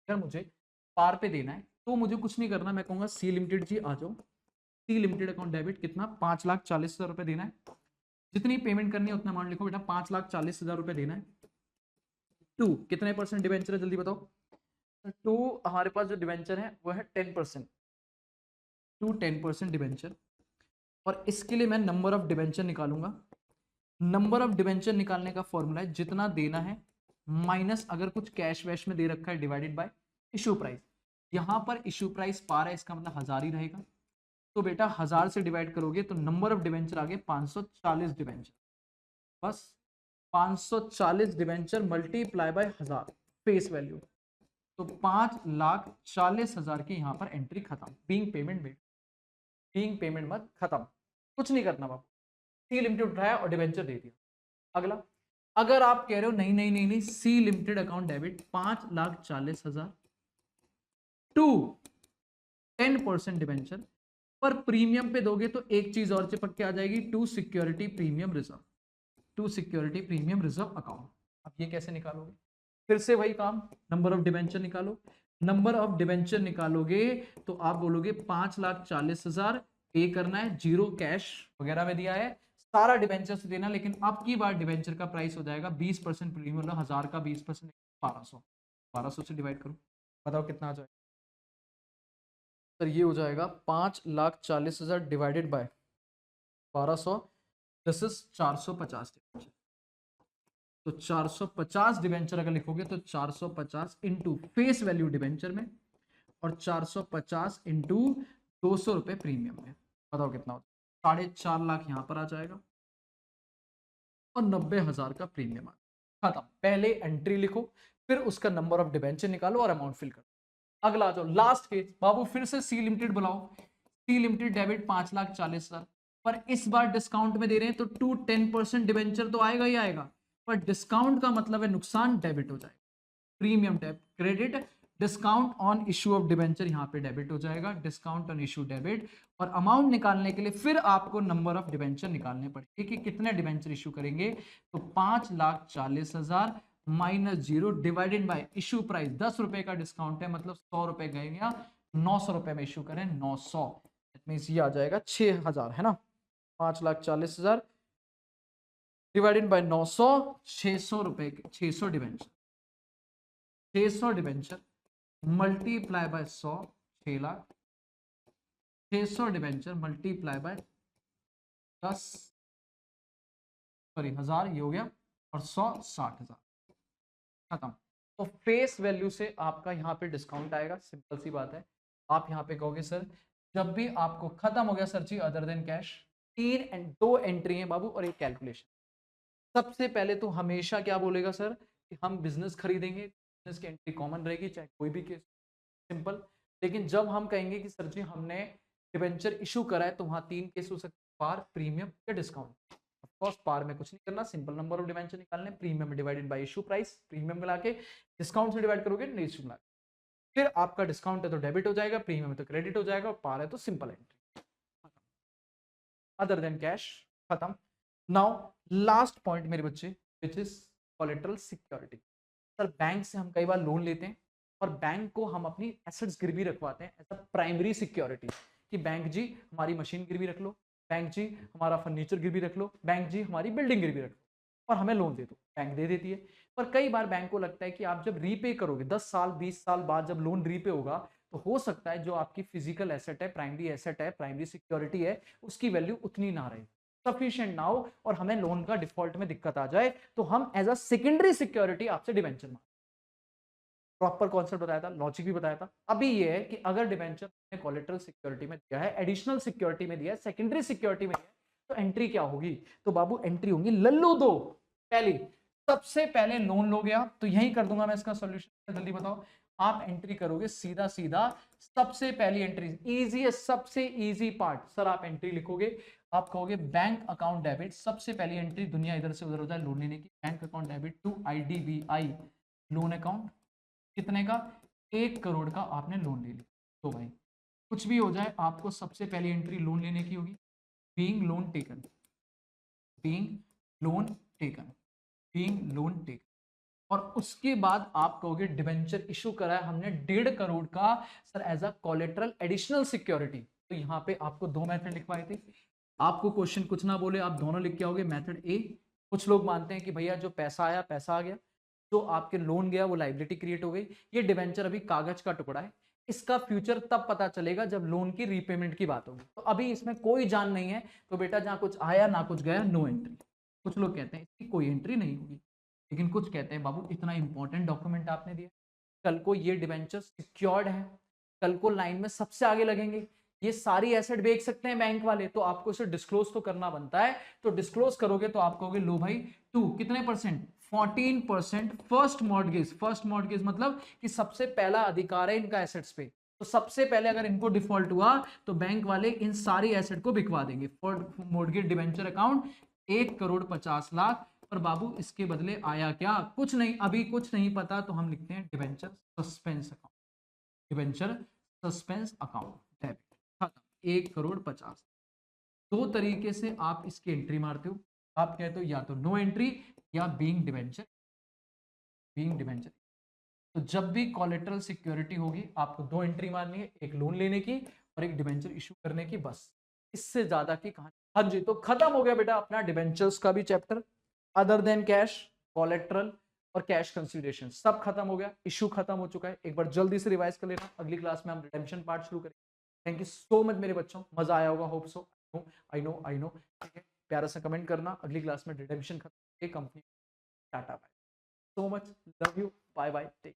अगर मुझे पार पे देना है तो मुझे कुछ नहीं करना, मैं कहूंगा सी लिमिटेड जी आ जाओ, सी लिमिटेड अकाउंट डेबिट कितना? 5,40,000 रुपए देना है। जितनी पेमेंट करनी है उतना अमाउंट लिखो बेटा, 5,40,000 रुपए देना है। टू कितने परसेंट डिवेंचर है जल्दी बताओ? टू हमारे पास जो डिवेंचर है वो है 10%, टू 10% डिवेंचर। और इसके लिए मैं नंबर ऑफ डिवेंचर निकालूंगा। नंबर ऑफ डिवेंचर निकालने का फॉर्मूला है जितना देना है माइनस अगर कुछ कैश वैश में दे रखा है डिवाइडेड बाय इशू प्राइस। यहां पर इशू प्राइस पार है, इसका मतलब 1000 ही रहेगा। तो बेटा 1000 से डिवाइड करोगे तो नंबर ऑफ डिवेंचर आ गए 540 डिवेंचर। बस 540 debenture multiply bye 1000 face value, तो 5,40,000 की यहां पर एंट्री खत्म। बीइंग पेमेंट में, बीइंग पेमेंट मत खत्म, कुछ नहीं करना बाबू। सी लिमिटेड उठाया और डिवेंचर दे दिया। अगला, अगर आप कह रहे हो नहीं नहीं नहीं नहीं, C limited account debit 5,40,000 to 10% debenture, पर प्रीमियम पे दोगे तो एक चीज और चिपक के आ जाएगी, to security premium reserve, to security premium reserve account. अब ये कैसे निकालोगे? फिर से वही काम, नंबर ऑफ डिवेंचर निकालो, नंबर ऑफ डिबेंचर निकालोगे तो आप बोलोगे 5,40,000 पे करना है, जीरो कैश वगैरह में दिया है, सारा डिबेंचर से देना। लेकिन अब की बार डिबेंचर का प्राइस हो जाएगा 20% प्रीमियम, मतलब 1000 का 20% 1200, 1200 से डिवाइड करो, बताओ कितना आ जाएगा। सर ये हो जाएगा 5,40,000 divided by 1200, this is 450 debenture. तो 450 डिबेंचर अगर लिखोगे तो 450 इंटू फेस वैल्यू डिबेंचर में और 450 इंटू 200 रुपए प्रीमियम में, बताओ कितना होता है। 4.5 लाख यहां पर आ जाएगा और 90,000 का प्रीमियम आ जाएगा। खत्म। पहले एंट्री लिखो, फिर उसका नंबर ऑफ डिबेंचर निकालो और अमाउंट फिल करो। अगला आ जाओ, लास्ट केस। बाबू फिर से सी लिमिटेड बुलाओ। सी लिमिटेड डेबिट 5,40,000, पर इस बार डिस्काउंट में दे रहे हैं तो 10% डिबेंचर तो आएगा ही आएगा, पर डिस्काउंट का मतलब है नुकसान, डेबिट हो जाएगा। Premium debit credit, discount on issue of debenture यहाँ पे डेबिट हो जाएगा, डिस्काउंट ऑन इशू डेबिट। और अमाउंट निकालने के लिए फिर आपको नंबर ऑफ डिबेंचर निकालने पड़ेंगे कि कितने डिबेंचर इशू करेंगे। तो 5,40,000 minus 0 divided by issue price, 10 रुपए का डिस्काउंट है, मतलब 100 रुपए गए या 900 रुपए में इशू करें, 900, मीन्स ये आ जाएगा 6,000, है ना। 5,40,000 डिवाइडेड बाय 900, 600 रुपए, 600 debenture, 600 debenture multiply by 100, 6 lakh. 600 debenture multiply by 10, sorry 1000, ये हो गया, और 100 60,000, खत्म। तो फेस वैल्यू से आपका यहाँ पे डिस्काउंट आएगा, सिंपल सी बात है। आप यहाँ पे कहोगे सर जब भी आपको खत्म हो गया सर जी अदर देन कैश, 2 एंट्री है बाबू और एक कैलकुलेशन। सबसे पहले तो हमेशा क्या बोलेगा सर कि हम बिजनेस खरीदेंगे, बिजनेस की एंट्री कॉमन रहेगी चाहे कोई भी केस, सिंपल। लेकिन जब हम कहेंगे कि सर जी हमने डिबेंचर इशू करा है तो वहां 3 केस हो सकते हैं, पार, प्रीमियम या डिस्काउंट। ऑफ कोर्स पार में कुछ नहीं करना, सिंपल नंबर ऑफ डिबेंचर निकालने, premium divided by issue price, premium मिला के डिस्काउंट से डिवाइड करोगे, इशू मिला के। फिर आपका डिस्काउंट है तो डेबिट हो जाएगा, प्रीमियम है तो क्रेडिट हो जाएगा, और पार है तो simple entry, other than cash, खत्म। नाउ लास्ट पॉइंट मेरे बच्चे, which is collateral security. Sir bank से हम कई बार लोन लेते हैं और बैंक को हम अपनी एसेट्स गिरवी रखवाते हैं एज अ प्राइमरी सिक्योरिटी, कि बैंक जी हमारी मशीन गिरवी रख लो, बैंक जी हमारा फर्नीचर गिरवी रख लो, बैंक जी हमारी बिल्डिंग गिरवी रख लो और हमें लोन दे दो। बैंक दे देती है, पर कई बार बैंक को लगता है कि आप जब रीपे करोगे 10 साल 20 साल बाद जब लोन रीपे होगा तो हो सकता है जो आपकी फिजिकल एसेट है, प्राइमरी एसेट है, प्राइमरी सिक्योरिटी है, उसकी वैल्यू उतनी ना रहे, सफिशिएंट ना हो, और हमें लोन का डिफॉल्ट में दिक्कत आ जाए, तो हम एज अ सेकेंडरी सिक्योरिटी आपसे डिबेंचर मांगें। प्रॉपर कॉन्सेप्ट बताया था, लॉजिक भी बताया था। अभी ये है कि अगर डिबेंचर कोलेटरल सिक्योरिटी में दिया है, एडिशनल सिक्योरिटी में दिया है, सेकेंडरी सिक्योरिटी में दिया है, तो एंट्री क्या होगी। तो बाबू एंट्री होंगी लल्लू दो। पहली, सबसे पहले लोन लो गया, तो यही कर दूंगा मैं इसका सॉल्यूशन, जल्दी बताओ। आप एंट्री करोगे सीधा सीधा, सबसे पहली एंट्री इजी, सबसे इजी पार्ट, सर आप एंट्री लिखोगे, आप कहोगे बैंक अकाउंट डेबिट, सबसे पहली एंट्री दुनिया इधर से उधर होता है लोन लेने की, bank account debit to IDBI loan account, कितने का, 1 करोड़ का आपने लोन ले लिया। तो भाई कुछ भी हो जाए आपको सबसे पहली एंट्री लोन लेने की होगी, being loan taken, being loan taken, being loan taken. और उसके बाद आप कहोगे डिबेंचर इशू करा है हमने 1.5 करोड़ का सर as a collateral additional security. तो यहाँ पे आपको 2 मेथड लिखवाए थे, आपको क्वेश्चन कुछ ना बोले आप दोनों लिख के आओगे। मेथड ए, कुछ लोग मानते हैं कि भैया जो पैसा आया पैसा आ गया, जो आपके लोन गया वो लाइबिलिटी क्रिएट हो गई, ये डिबेंचर अभी कागज का टुकड़ा है, इसका फ्यूचर तब पता चलेगा जब लोन की रीपेमेंट की बात होगी, तो अभी इसमें कोई जान नहीं है, तो बेटा जहां कुछ आया ना कुछ गया, नो एंट्री। कुछ लोग कहते हैं इसकी कोई एंट्री नहीं होगी, लेकिन कुछ कहते हैं बाबू इतना इंपॉर्टेंट डॉक्यूमेंट आपने दिया, कल को ये डिबेंचर सिक्योर्ड है, कल को लाइन में सबसे आगे लगेंगे, ये सारी एसेट बेच सकते हैं बैंक वाले, तो आपको इसे डिस्क्लोज तो करना बनता है। तो डिस्क्लोज करोगे तो आप कहोगे लो भाई 2 कितने percent, 14% first mortgage, first mortgage मतलब कि सबसे पहला अधिकार है इनका एसेट्स पे, तो सबसे पहले अगर इनको डिफॉल्ट हुआ तो बैंक वाले इन सारी एसेट को बिकवा देंगे। मॉर्गेज डिबेंचर अकाउंट 1,50,00,000, पर बाबू इसके बदले आया क्या, कुछ नहीं, अभी कुछ नहीं पता, तो हम लिखते हैं debenture suspense account, debenture suspense account debit, खत्म। 1,50,00,000। 2 तरीके से आप इसकी एंट्री मारते हो, आप कहते हो या तो नो एंट्री या बीइंग डिबेंचर, बीइंग डिबेंचर। तो जब भी कोलेटरल सिक्योरिटी होगी आपको 2 एंट्री मारनी है, एक लोन लेने की और एक डिबेंचर इशू करने की, बस इससे ज्यादा की कहानी। हाँ जी, तो खत्म हो गया बेटा अपना डिबेंचर्स का भी chapter. Other than cash, collateral और कैश कंसीडरेशन सब खत्म हो गया, इशू खत्म हो चुका है। एक बार जल्दी से रिवाइज कर लेना, अगली क्लास में हम रिडेम्पशन पार्ट शुरू करेंगे। थैंक यू सो मच मेरे बच्चों, मजा आया होगा, होप सो। आई नो ठीक है, प्यारा सा कमेंट करना। अगली क्लास में रिडेम्पशन खत्म, company tata, bye so much, love you, bye bye, take